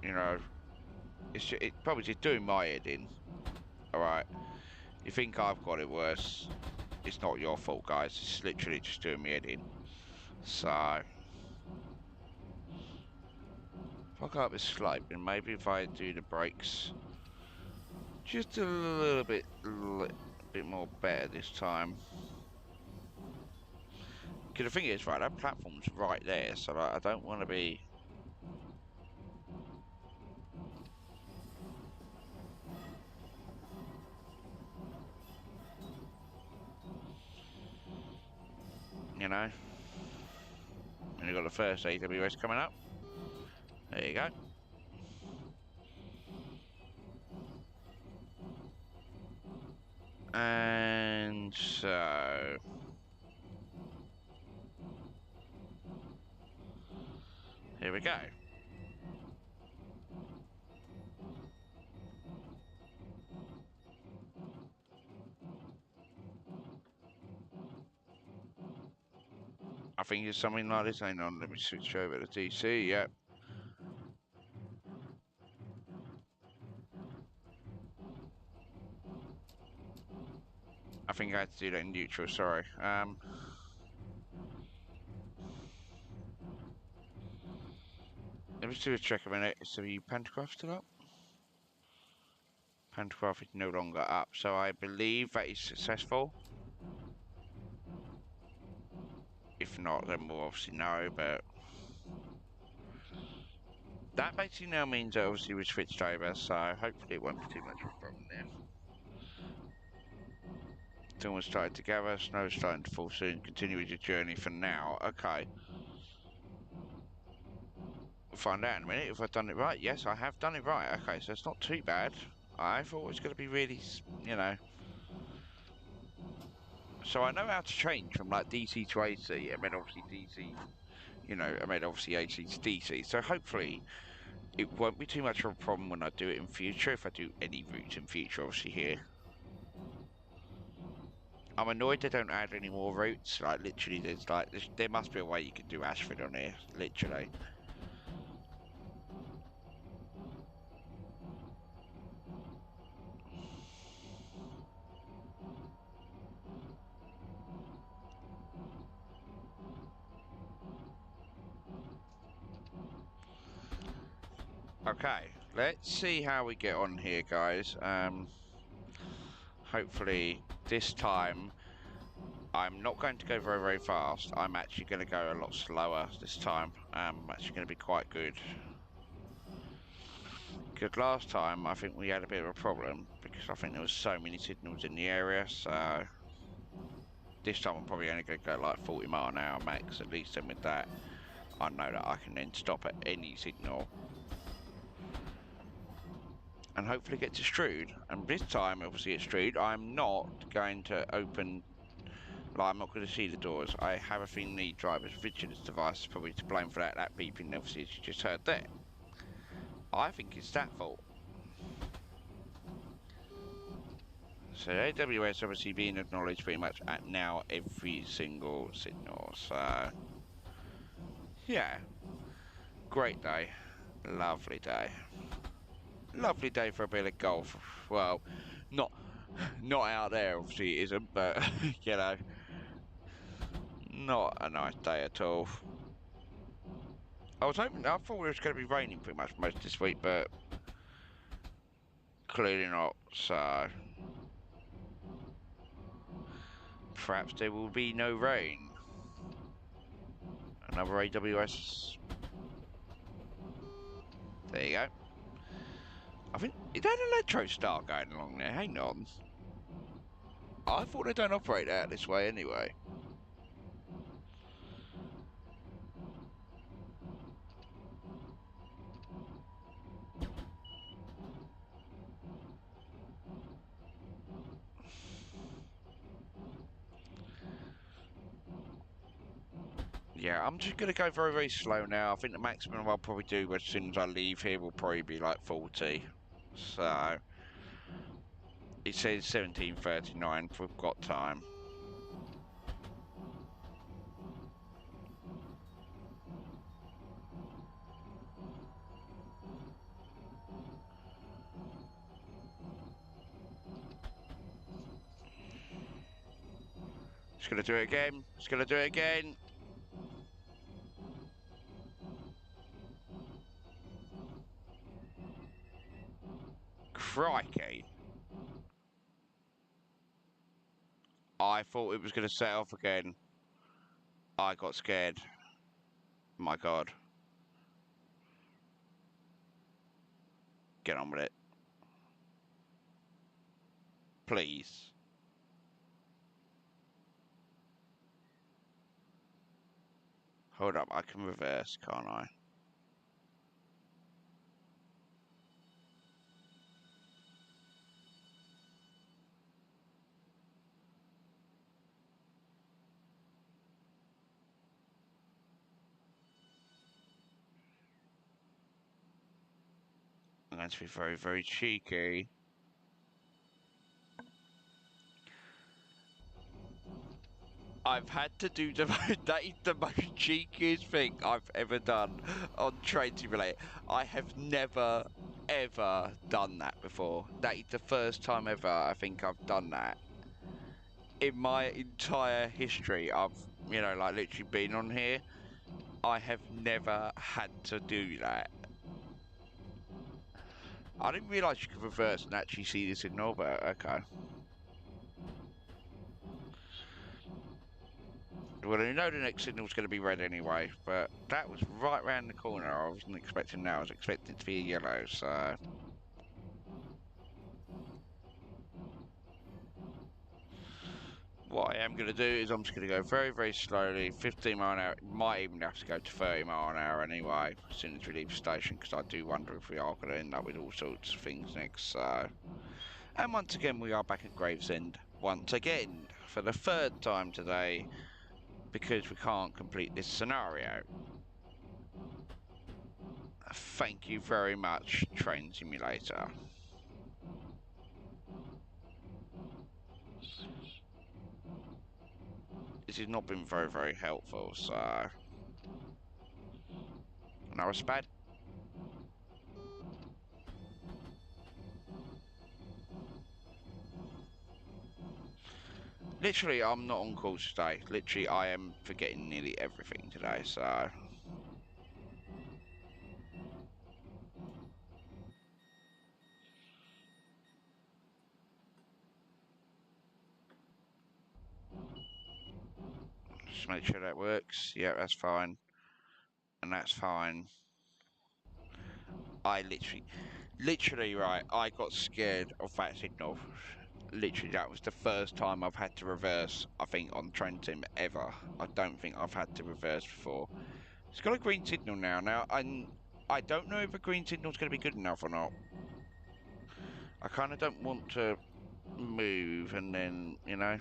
you know, it probably just doing my head in. Alright. You think I've got it worse. It's not your fault, guys. It's literally just doing me head in. So, if I go up this slope, and maybe if I do the brakes just a little bit more better this time. Because the thing is, right, that platform's right there, so like, I don't want to be... You know? And you've got the first AWS coming up. There you go. And so... here we go. I think it's something like this. Hang on, let me switch over to DC. Yep. I think I had to do that in neutral, sorry. Let me just do a check a minute. So the pantograph still up? Pantograph is no longer up, so I believe that is successful. If not, then we'll obviously know, but... that basically now means that obviously we switched over, so hopefully it won't be too much of a problem there. Dawn's started to gather, snow's starting to fall soon. Continue with your journey for now. Okay. We'll find out in a minute if I've done it right. Yes, I have done it right. Okay, so it's not too bad. I thought it was going to be really, you know... so I know how to change from like DC to AC. I mean, obviously DC, you know, I mean, obviously AC to DC. So hopefully it won't be too much of a problem when I do it in future, if I do any routes in future, obviously here. I'm annoyed they don't add any more routes. Like, literally, there must be a way you can do Ashford on here, literally. Okay, let's see how we get on here, guys. Hopefully this time I'm not going to go very, very fast. I'm actually going to go a lot slower this time. I'm actually going to be quite good. Because last time I think we had a bit of a problem because I think there was so many signals in the area, so this time I'm probably only going to go like 40 mile an hour max, at least, and with that I know that I can then stop at any signal and hopefully get to Strood. And this time, obviously at Strood, I'm not going to open, like, I'm not going to see the doors. I have a feeling the driver's vigilance device is probably to blame for that beeping, obviously, as you just heard there. I think it's that fault. So AWS obviously being acknowledged pretty much at now every single signal, so yeah, great day, lovely day. Lovely day for a bit of golf. Well, not out there, obviously it isn't, but you know, not a nice day at all. I thought it was going to be raining pretty much most this week, but clearly not, so perhaps there will be no rain. Another AWS. There you go. I think, is that an electro star going along there? Hang on. I thought they don't operate out this way anyway. Yeah, I'm just going to go very, very slow now. I think the maximum I'll probably do as soon as I leave here will probably be like 40. So, it says 17:39 if we've got time. Just going to do it again. Just going to do it again. Crikey. I thought it was going to set off again. I got scared. My God. Get on with it. Please. Hold up, I can reverse, can't I? I'm going to be very, very cheeky. I've had to do the that is the most cheekiest thing I've ever done on Train Simulator. I have never ever done that before. That is the first time ever I think I've done that. In my entire history, I've, you know, like literally been on here, I have never had to do that. I didn't realise you could reverse and actually see the signal, but okay. Well, I know the next signal's going to be red anyway, but that was right round the corner. I wasn't expecting that. I was expecting it to be a yellow, so... What I am going to do is I'm just going to go very, very slowly, 15 mile an hour. Might even have to go to 30 mile an hour anyway, as soon as we leave the station, because I do wonder if we are going to end up with all sorts of things next, so... And once again, we are back at Gravesend, once again, for the third time today, because we can't complete this scenario. Thank you very much, Train Simulator. This has not been very, very helpful, so... Another spad. Literally, I'm not on course today. Literally, I am forgetting nearly everything today, so... Just make sure that works. Yeah, that's fine. And that's fine. I literally, right, I got scared of that signal. Literally, that was the first time I've had to reverse, I think, on Train Sim ever. I don't think I've had to reverse before. It's got a green signal now. Now, I don't know if a green signal's going to be good enough or not. I kind of don't want to move and then, you know...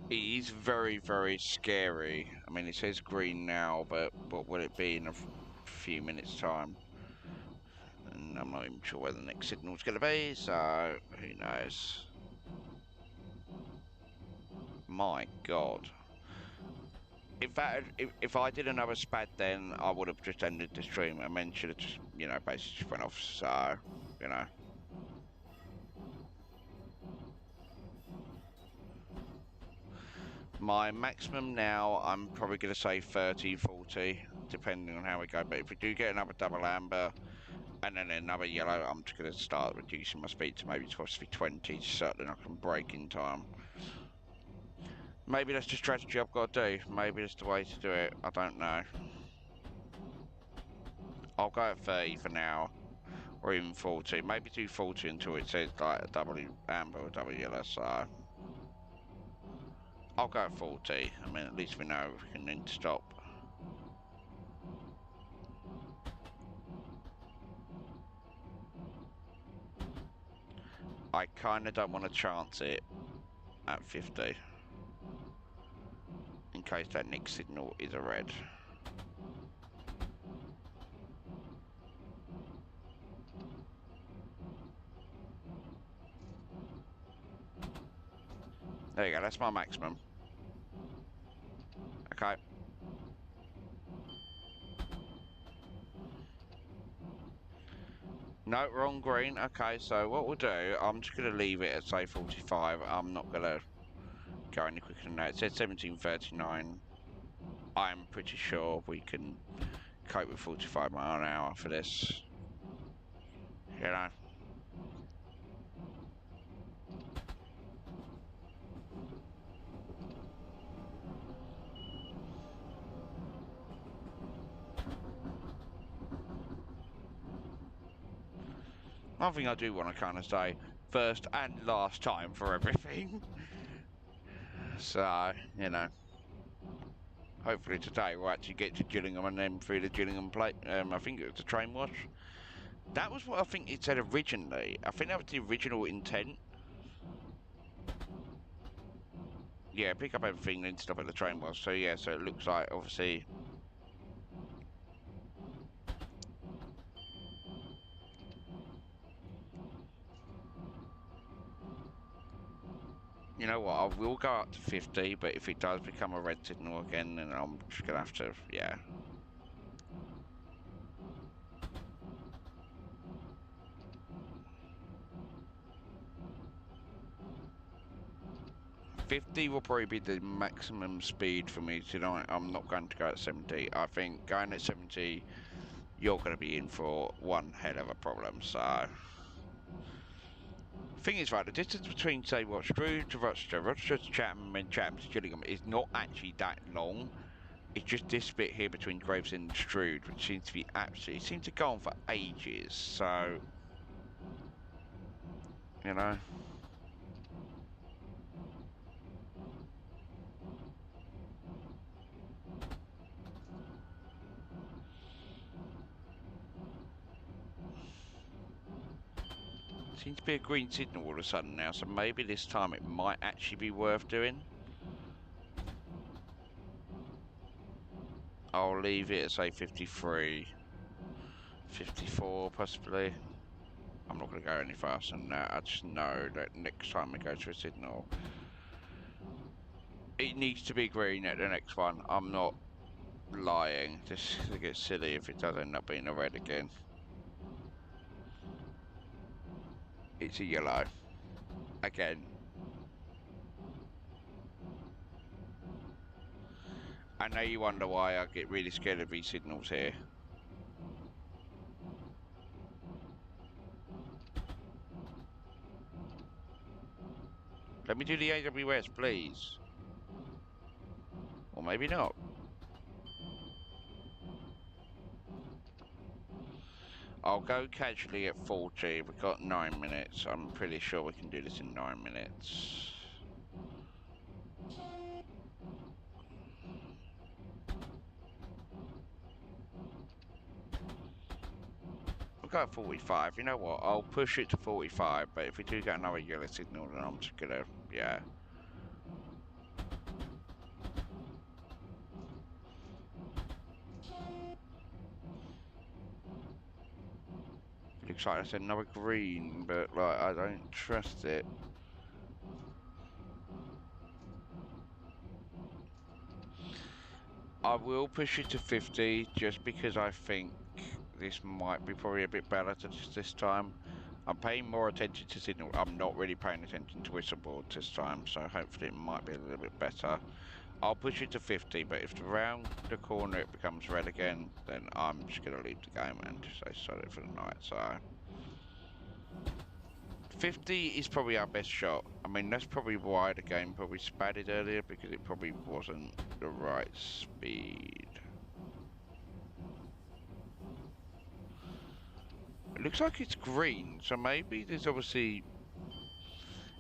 It is very, very scary. I mean, it says green now, but what will it be in a few minutes' time? And I'm not even sure where the next signal's going to be, so who knows? My God. If I did another spad, then I would have just ended the stream and then should have just, you know, basically just went off, so, you know. My maximum now, I'm probably going to say 30, 40, depending on how we go. But if we do get another double amber and then another yellow, I'm just going to start reducing my speed to maybe possibly 20, so that I can brake in time. Maybe that's the strategy I've got to do. Maybe that's the way to do it. I don't know. I'll go at 30 for now. Or even 40. Maybe do 40 until it says like a W amber or W yellow, so I'll go at 40. I mean, at least we know we can then stop. I kind of don't want to chance it at 50. In case that next signal is a red. There you go, that's my maximum. Okay. No, wrong green. Okay, so what we'll do, I'm just going to leave it at say 45. I'm not going to go any quicker than that. It says 1739. I'm pretty sure we can cope with 45 mile an hour for this. You know. One thing I do want to kind of say, first and last time for everything. So, you know, hopefully today we'll actually get to Gillingham and then through the Gillingham plate. I think it was the train wash. That was what I think it said originally. I think that was the original intent. Yeah, pick up everything and stop at the train wash. So yeah, so it looks like obviously. You know what, I will go up to 50, but if it does become a red signal again, then I'm just going to have to, yeah. '50 will probably be the maximum speed for me tonight. I'm not going to go at 70. I think going at 70, you're going to be in for one hell of a problem, so... Thing is, right, the distance between, say, what, Strood to Rochester to Chatham and Chatham to Gillingham is not actually that long. It's just this bit here between Gravesend and Strood, which seems to be absolutely... It seems to go on for ages, so... You know? Seems to be a green signal all of a sudden now, so maybe this time it might actually be worth doing. I'll leave it at say 53, 54 possibly. I'm not going to go any faster than that. I just know that next time we go to a signal, it needs to be green at the next one. I'm not lying. This gets silly if it does end up being a red again. It's a yellow. Again. I know you wonder why I get really scared of these signals here. Let me do the AWS, please. Or maybe not. I'll go casually at 40. We've got 9 minutes. I'm pretty sure we can do this in 9 minutes. We'll go at 45. You know what? I'll push it to 45, but if we do get another yellow signal, then I'm just gonna, yeah. Looks like that's another green, but like I don't trust it. I will push it to 50 just because I think this might be probably a bit better to just this time. I'm paying more attention to signal. I'm not really paying attention to whistle boards this time, so hopefully it might be a little bit better. I'll push it to 50, but if around the corner it becomes red again, then I'm just going to leave the game and just say sorry for the night. So 50 is probably our best shot. I mean, that's probably why the game probably spatted earlier, because it probably wasn't the right speed. It looks like it's green, so maybe there's obviously...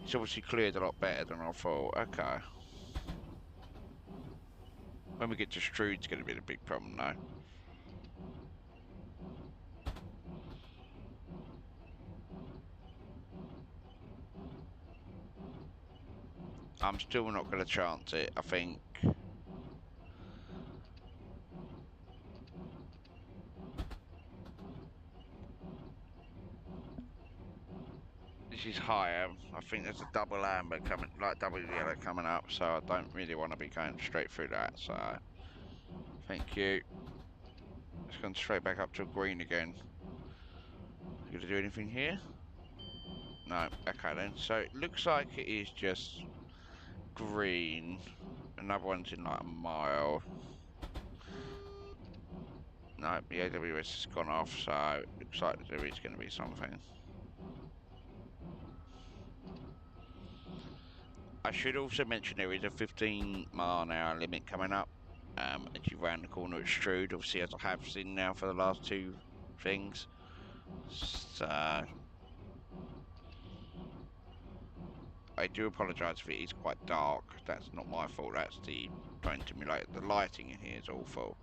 It's obviously cleared a lot better than I thought. Okay. When we get to Strood, it's going to be the big problem, though. I'm still not going to chance it, I think. This is higher. I think there's a double amber coming, like double yellow coming up, so I don't really want to be going straight through that, so... Thank you. It's gone straight back up to green again. You gonna do anything here? No. Okay then. So it looks like it is just green. Another one's in like a mile. No, the AWS has gone off, so it looks like there is going to be something. I should also mention there is a 15-mile-an-hour limit coming up as you round the corner at Strood, obviously, as I have seen now for the last two things. So I do apologise if it is quite dark. That's not my fault. That's the trying to emulate. The lighting in here is awful.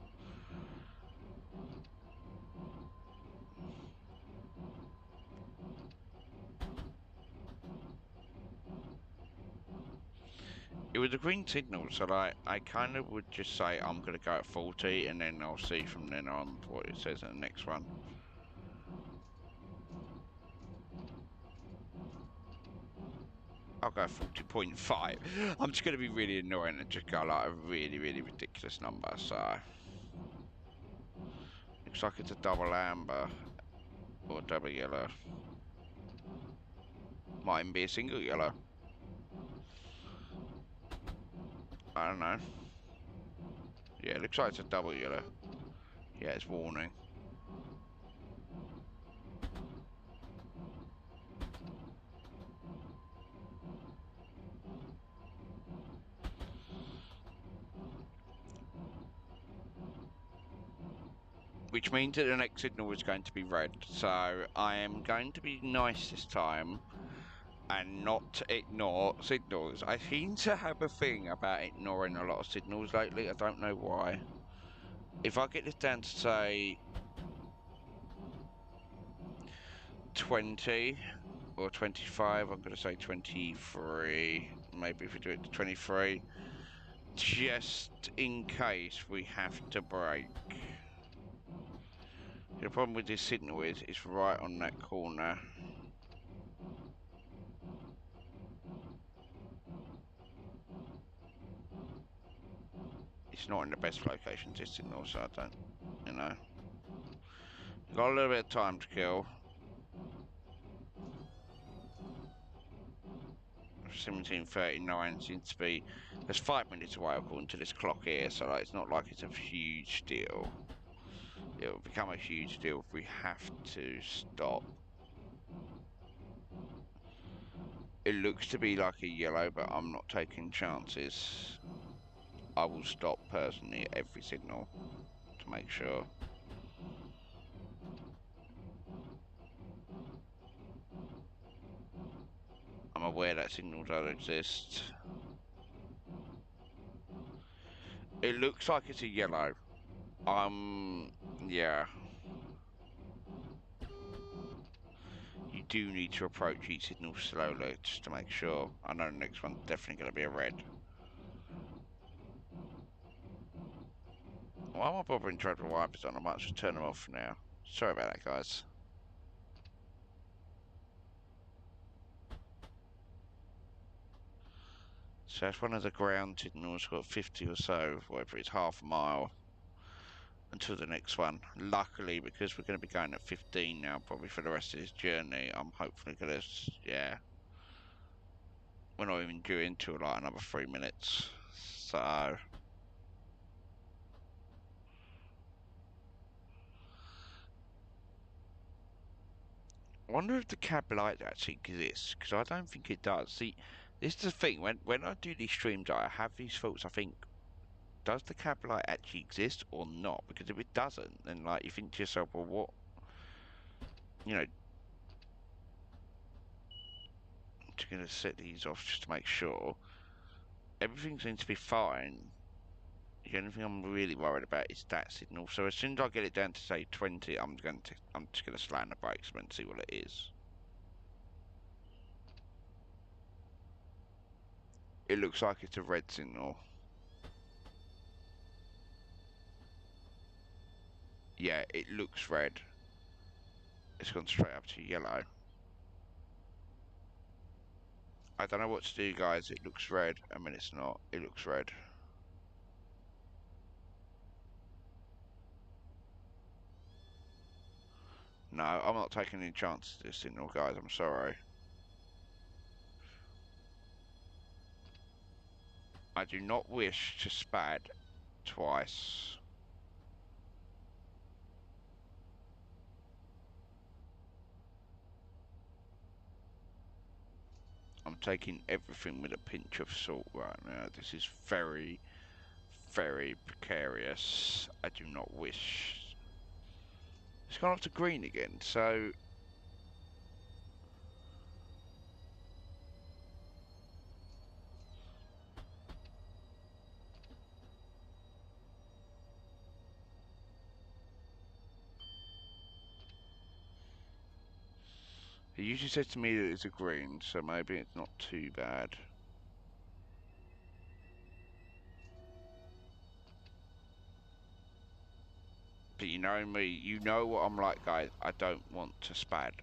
It was a green signal, so like I kind of would just say I'm going to go at 40, and then I'll see from then on what it says in the next one. I'll go 40.5. I'm just going to be really annoying and just go like a really, really ridiculous number, so... Looks like it's a double amber, or double yellow. Might even be a single yellow. I don't know. Yeah, it looks like it's a double yellow. Yeah, it's warning. Which means that the next signal is going to be red. So I am going to be nice this time and not ignore signals. I seem to have a thing about ignoring a lot of signals lately. I don't know why. If I get this down to say 20 or 25, I'm going to say 23. Maybe if we do it to 23, just in case we have to brake. The problem with this signal is it's right on that corner. It's not in the best locations, this signal, so I don't, you know. Got a little bit of time to kill. 17:39 seems to be... There's 5 minutes away according to this clock here, so like, it's not like it's a huge deal. It will become a huge deal if we have to stop. It looks to be like a yellow, but I'm not taking chances. I will stop personally at every signal to make sure. I'm aware that signal does exist. It looks like it's a yellow. Yeah. You do need to approach each signal slowly just to make sure. I know the next one's definitely going to be a red. Why am I bothering trying to put wipers on? I might just turn them off for now. Sorry about that, guys. So that's one of the ground signals, got 50 or so, whatever it's half a mile until the next one. Luckily, because we're going to be going at 15 now, probably for the rest of this journey, I'm hopefully going to, yeah. We're not even due into like another 3 minutes. So... I wonder if the cab light actually exists, because I don't think it does. See, this is the thing, when I do these streams, I have these thoughts, I think, does the cab light actually exist or not? Because if it doesn't, then like you think to yourself, well, what, you know, I'm just gonna set these off just to make sure. Everything seems to be fine. The only thing I'm really worried about is that signal. So as soon as I get it down to say 20, I'm just gonna slam the brakes and see what it is. It looks like it's a red signal. Yeah, it looks red. It's gone straight up to yellow. I don't know what to do, guys. It looks red. I mean, it's not. It looks red. No, I'm not taking any chances with this signal, guys. I'm sorry. I do not wish to spad twice. I'm taking everything with a pinch of salt right now. This is very, very precarious. I do not wish. It's gone off to green again, so it usually says to me that it's a green, so maybe it's not too bad. But you know me, you know what I'm like, guys. I don't want to spad.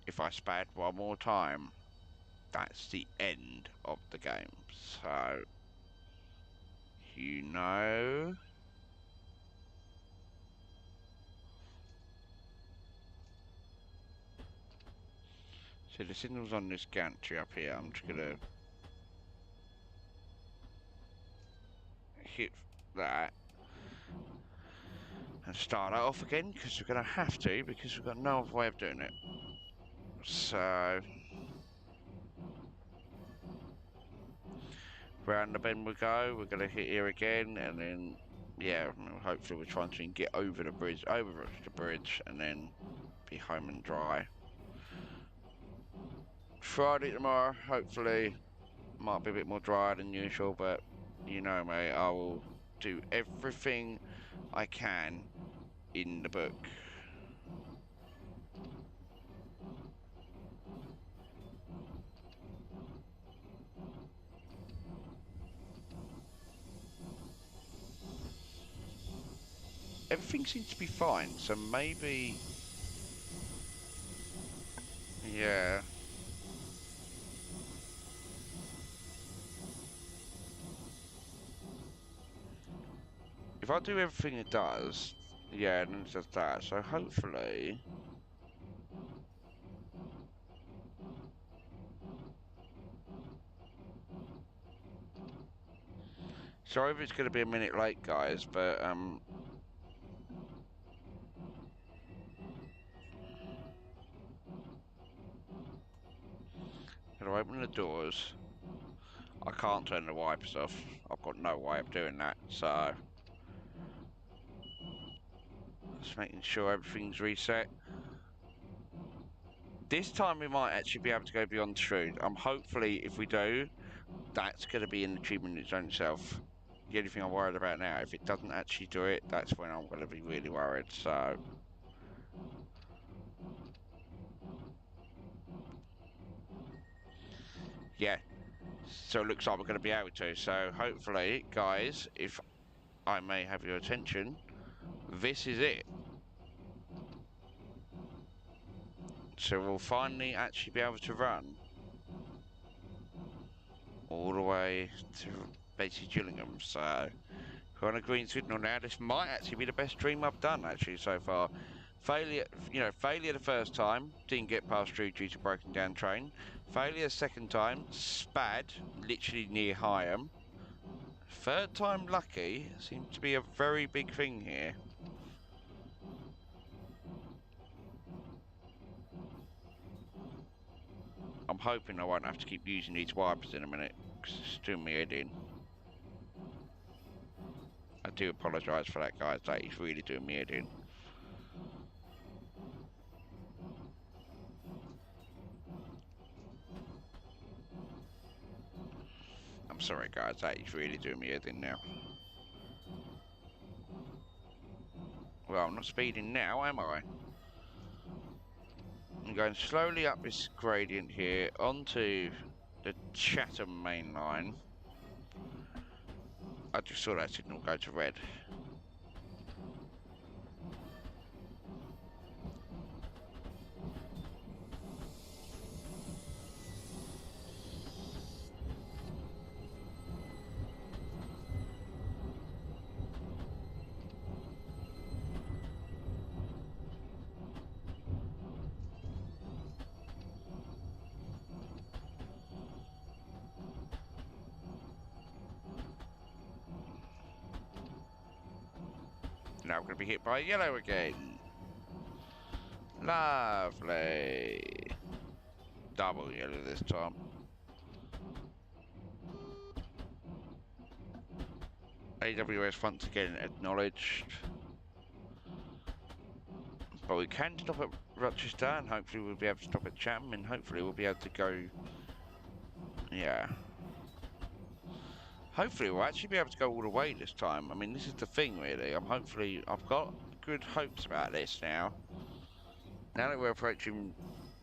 If I spad one more time, that's the end of the game. So, you know. So the signal's on this gantry up here. I'm just gonna hit that and start that off again because we're gonna have to because we've got no other way of doing it. So round the bend we go. We're gonna hit here again, and then yeah, hopefully we're trying to get over the bridge, and then be home and dry. Friday tomorrow, hopefully, might be a bit more dry than usual, but you know me, I will do everything I can in the book. Everything seems to be fine, so maybe, yeah. If I do everything it does, yeah, and it does that, so hopefully. Sorry if it's going to be a minute late, guys, but, Gotta open the doors. I can't turn the wipers off. I've got no way of doing that, so. Just making sure everything's reset. This time we might actually be able to go beyond Strood. Hopefully, if we do, that's going to be in the treatment zone itself. The only thing I'm worried about now, if it doesn't actually do it, that's when I'm going to be really worried, so. Yeah, so it looks like we're going to be able to. So hopefully, guys, if I may have your attention, this is it. So we'll finally actually be able to run all the way to basically Gillingham. So we're on a green signal now. This might actually be the best stream I've done actually so far. Failure, failure the first time, didn't get past Strood due to broken down train. Failure the second time, spad, literally near Higham. Third time lucky, seems to be a very big thing here. I'm hoping I won't have to keep using these wipers in a minute, because it's doing me head in. I do apologise for that, guys. That is really doing me head in. I'm sorry, guys. That is really doing me head in now. Well, I'm not speeding now, am I? I'm going slowly up this gradient here onto the Chatham main line. I just saw that signal go to red. Now we're going to be hit by yellow again. Lovely. Double yellow this time. AWS once again acknowledged. But we can stop at Rochester, and hopefully we'll be able to stop at Chatham, and hopefully we'll be able to go... Yeah. Hopefully we'll actually be able to go all the way this time. I mean, this is the thing, really. I've got good hopes about this now. Now that we're approaching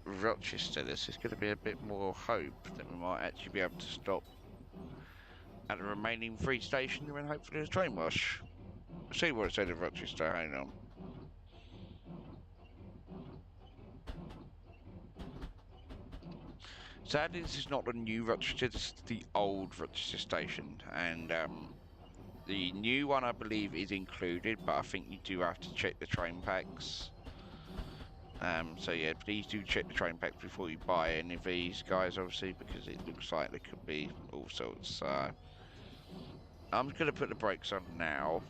Rochester, this is going to be a bit more hope that we might actually be able to stop at the remaining 3 stations, and hopefully there's train wash. See what it said of Rochester, hang on. Sadly, this is not the new Rochester, this is the old Rochester station, and the new one I believe is included, but I think you do have to check the train packs. So yeah, please do check the train packs before you buy any of these guys, obviously, because it looks like there could be all sorts. I'm going to put the brakes on now.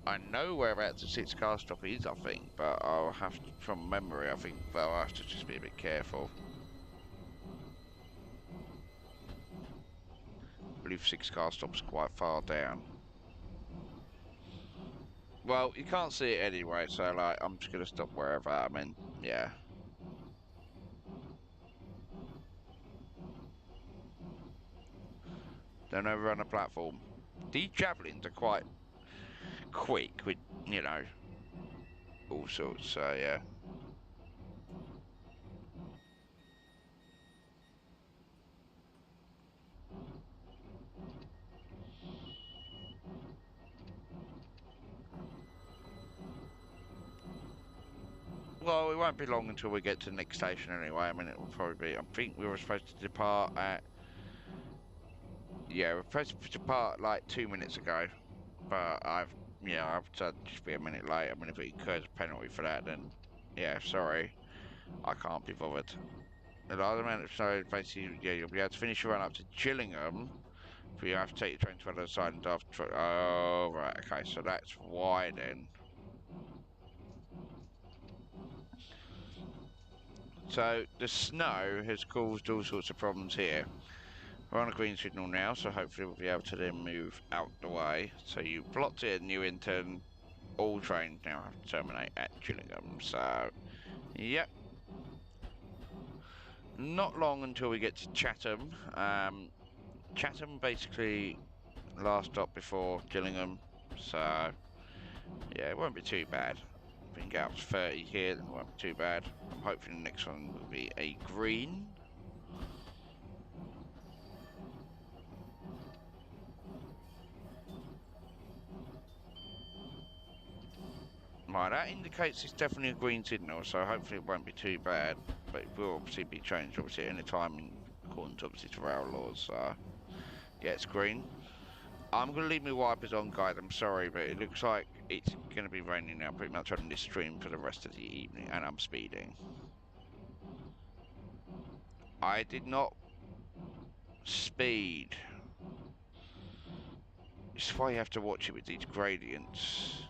I know whereabouts the 6 car stop is, I think, but I'll have to, from memory, I think I'll have to just be a bit careful. I believe 6 car stop's quite far down. Well, you can't see it anyway, so like, I'm just going to stop wherever. I mean, yeah. Don't overrun a platform. These javelins are quite quick with, you know, all sorts, so yeah. Well, it won't be long until we get to the next station anyway. I mean, it will probably be, I think we were supposed to depart at, yeah, we were supposed to depart like 2 minutes ago, but I've to just be a minute late. I mean, if it incurs a penalty for that, then yeah, sorry, I can't be bothered. The other man, so basically, yeah, you'll be able to finish your run up to Gillingham, but you have to take the train to the other side and after. Oh, right, okay, so that's why then. So the snow has caused all sorts of problems here. We're on a green signal now, so hopefully we'll be able to then move out the way. So you blocked it at Newington. All trains now have to terminate at Gillingham. So, yep. Not long until we get to Chatham. Chatham basically last stop before Gillingham. So, yeah, it won't be too bad. If we can get up to 30 here, then it won't be too bad. I'm hoping the next one will be a green. Right, that indicates it's definitely a green signal, so hopefully it won't be too bad. But it will obviously be changed, obviously, at any time, according to, obviously, to rail laws. So, yeah, it's green. I'm going to leave my wipers on, guys. I'm sorry, but it looks like it's going to be raining now pretty much on this stream for the rest of the evening, and I'm speeding. I did not speed. It's why you have to watch it with these gradients.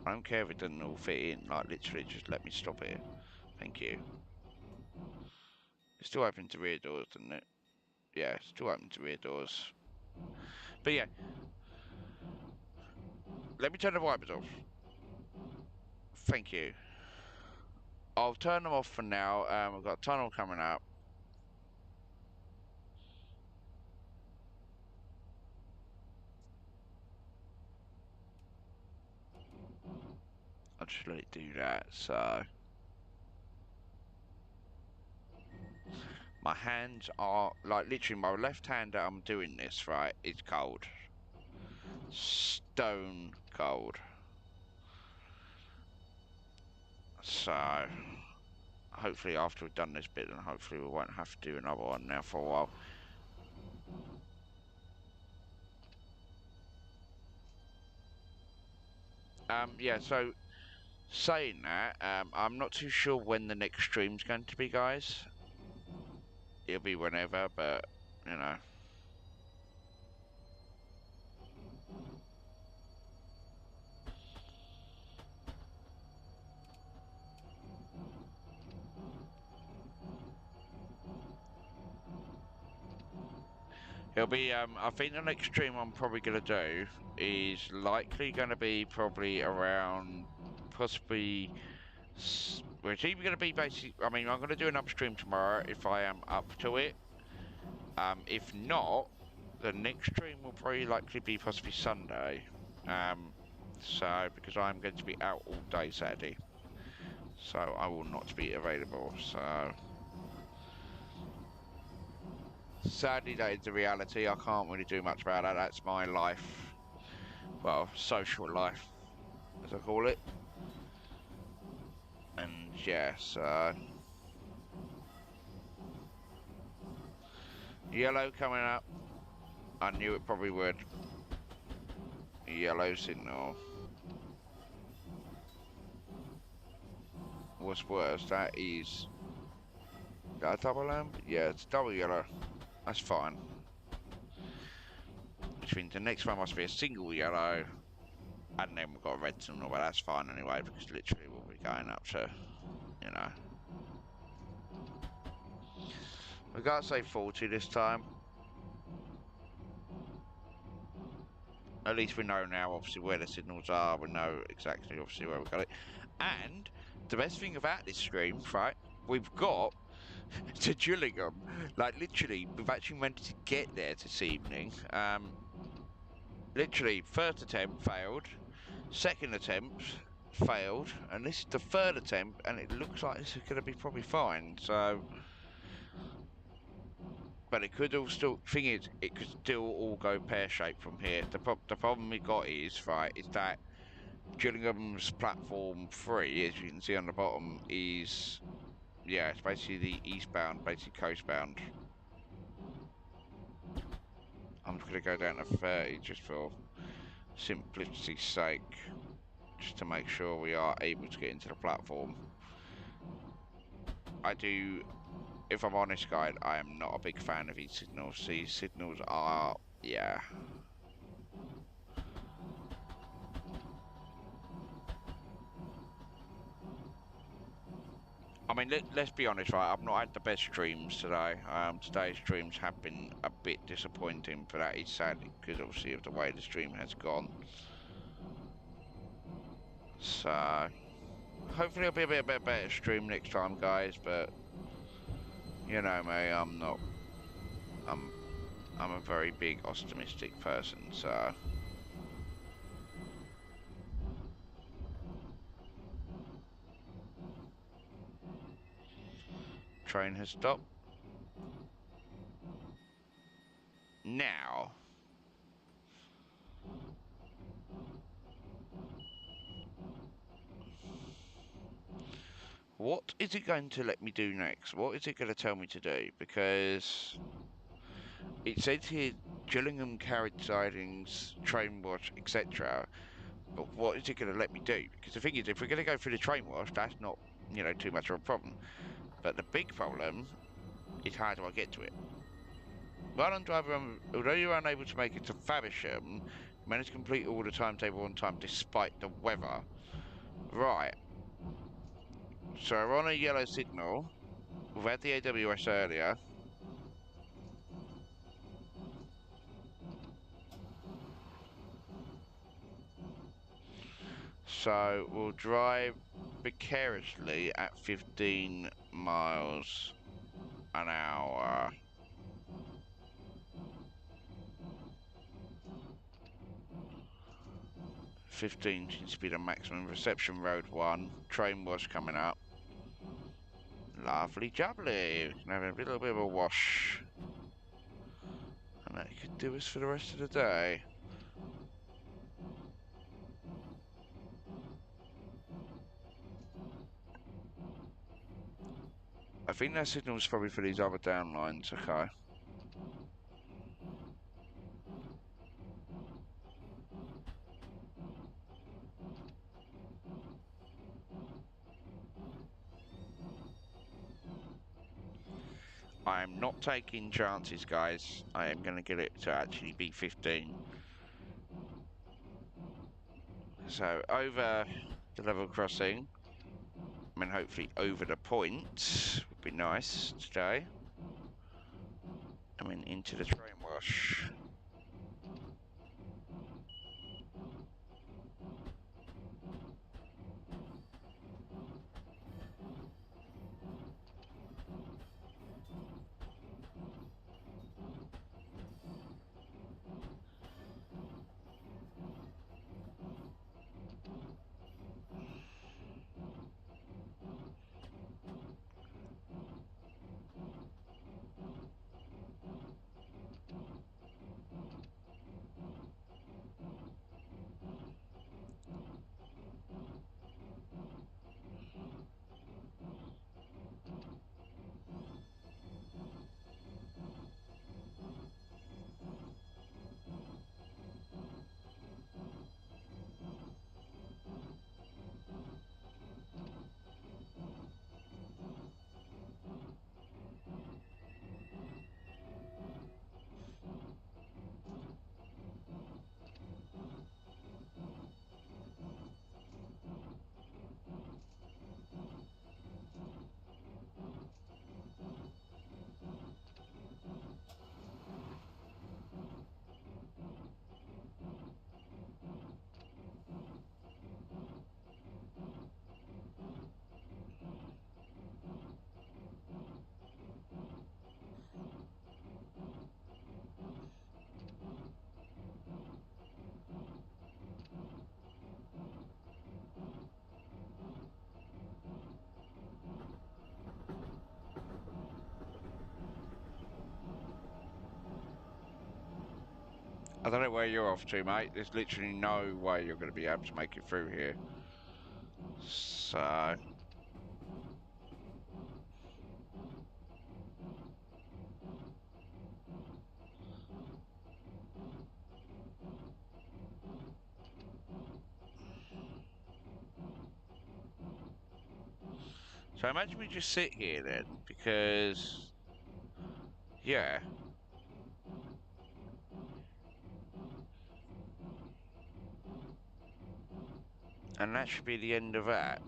I don't care if it doesn't all fit in, like literally just let me stop here. Thank you. It's still open to rear doors, isn't it? Yeah, it's still open to rear doors. But yeah. Let me turn the wipers off. Thank you. I'll turn them off for now. We've got a tunnel coming up. I'll just let it do that, so... My hands are, like, literally my left hand that I'm doing this, right, is cold. Stone cold. So... Hopefully after we've done this bit, then hopefully we won't have to do another one now for a while. Yeah, so... Saying that, I'm not too sure when the next stream's going to be, guys. It'll be whenever, but, you know... It'll be, I think the next stream I'm probably going to do is likely going to be probably around, possibly, well, it's either going to be basically, I mean, I'm going to do another stream tomorrow if I am up to it. If not, the next stream will probably likely be possibly Sunday. So, because I'm going to be out all day Saturday. So, I will not be available, so... Sadly, that is the reality. I can't really do much about that. That's my life. Well, social life, as I call it. And yeah, so... Yellow coming up. I knew it probably would. Yellow signal. What's worse, that is... Got a double lamp? Yeah, it's double yellow. That's fine. Which means the next one must be a single yellow. And then we've got a red signal, but that's fine anyway, because literally we'll be going up to, you know. We've got to say 40 this time. At least we know now, obviously, where the signals are. We know exactly, obviously, where we've got it. And the best thing about this stream, right, we've got to Gillingham. Like, literally, we've actually managed to get there this evening. Literally, first attempt failed. Second attempt failed. And this is the third attempt, and it looks like this is going to be probably fine. So... But it could all still, thing is, it could still all go pear-shaped from here. The problem we got is, right, is that Gillingham's platform 3, as you can see on the bottom, is, yeah, it's basically the eastbound, basically coastbound. I'm just going to go down to 30 just for simplicity's sake, just to make sure we are able to get into the platform. I do... If I'm honest, guys, I am not a big fan of these signals. These signals are, yeah. I mean, let's be honest, right? I've not had the best streams today. Today's streams have been a bit disappointing, but that is sadly because obviously of the way the stream has gone. So, hopefully it'll be a bit better stream next time, guys, but... You know me, I'm a very big optimistic person, so... Train has stopped. Now... What is it going to let me do next? What is it going to tell me to do? Because... It says here, Gillingham carriage sidings, train wash, etc. But what is it going to let me do? Because the thing is, if we're going to go through the train wash, that's not, you know, too much of a problem. But the big problem is how do I get to it? Well done, driver. Although you were unable to make it to Faversham, you managed to complete all the timetable on time despite the weather. Right. So we're on a yellow signal. We've had the AWS earlier. So we'll drive precariously at 15 miles an hour. 15 seems to be the maximum. Reception Road 1. Train wash coming up. Lovely jubbly. Can have a little bit of a wash. And that could do us for the rest of the day. I think that signal's probably for these other downlines, okay. I am not taking chances, guys. I am going to get it to actually be 15. So over the level crossing, I mean hopefully over the point would be nice today. I mean into the train wash. I don't know where you're off to, mate. There's literally no way you're going to be able to make it through here. So imagine we just sit here then, because yeah. And that should be the end of that.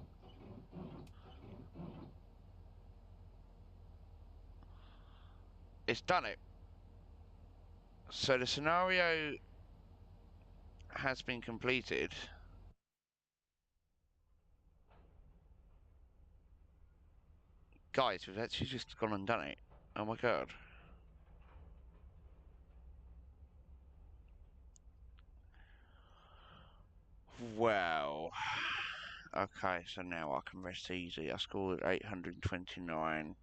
It's done it. So the scenario has been completed. Guys, we've actually just gone and done it. Oh my god. Well. Okay, so now I can rest easy. I scored 829.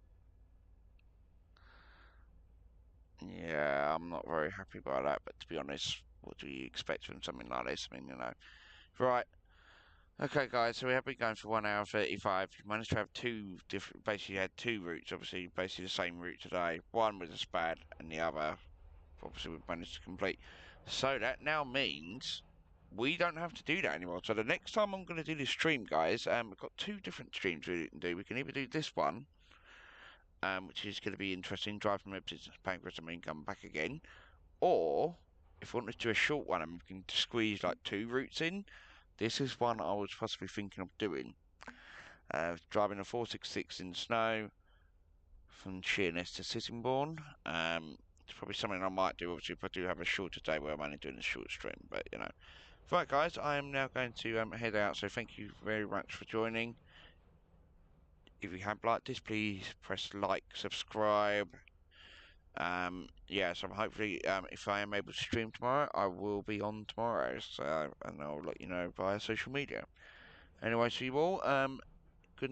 Yeah, I'm not very happy by that, but to be honest, what do you expect from something like this? I mean, you know. Right. Okay, guys, so we have been going for 1 hour 35. We managed to have two different, basically had two routes, obviously, basically the same route today. One was a SPAD, and the other, obviously, we've managed to complete. So that now means we don't have to do that anymore. So the next time I'm going to do this stream, guys, we've got two different streams we can do. We can either do this one, which is going to be interesting, drive from Ipswich to St Pancras and then come back again. Or, if we want to do a short one and we can squeeze like two routes in, This is one I was possibly thinking of doing. Driving a 466 in the snow from Sheerness to Sittingbourne. It's probably something I might do, obviously, if I do have a shorter day where I'm only doing a short stream, but you know. Right, guys, I am now going to head out, so thank you very much for joining. If you have liked this, please press like, subscribe. Yeah, so hopefully, if I am able to stream tomorrow, I will be on tomorrow, so, and I'll let you know via social media. Anyway, see you all.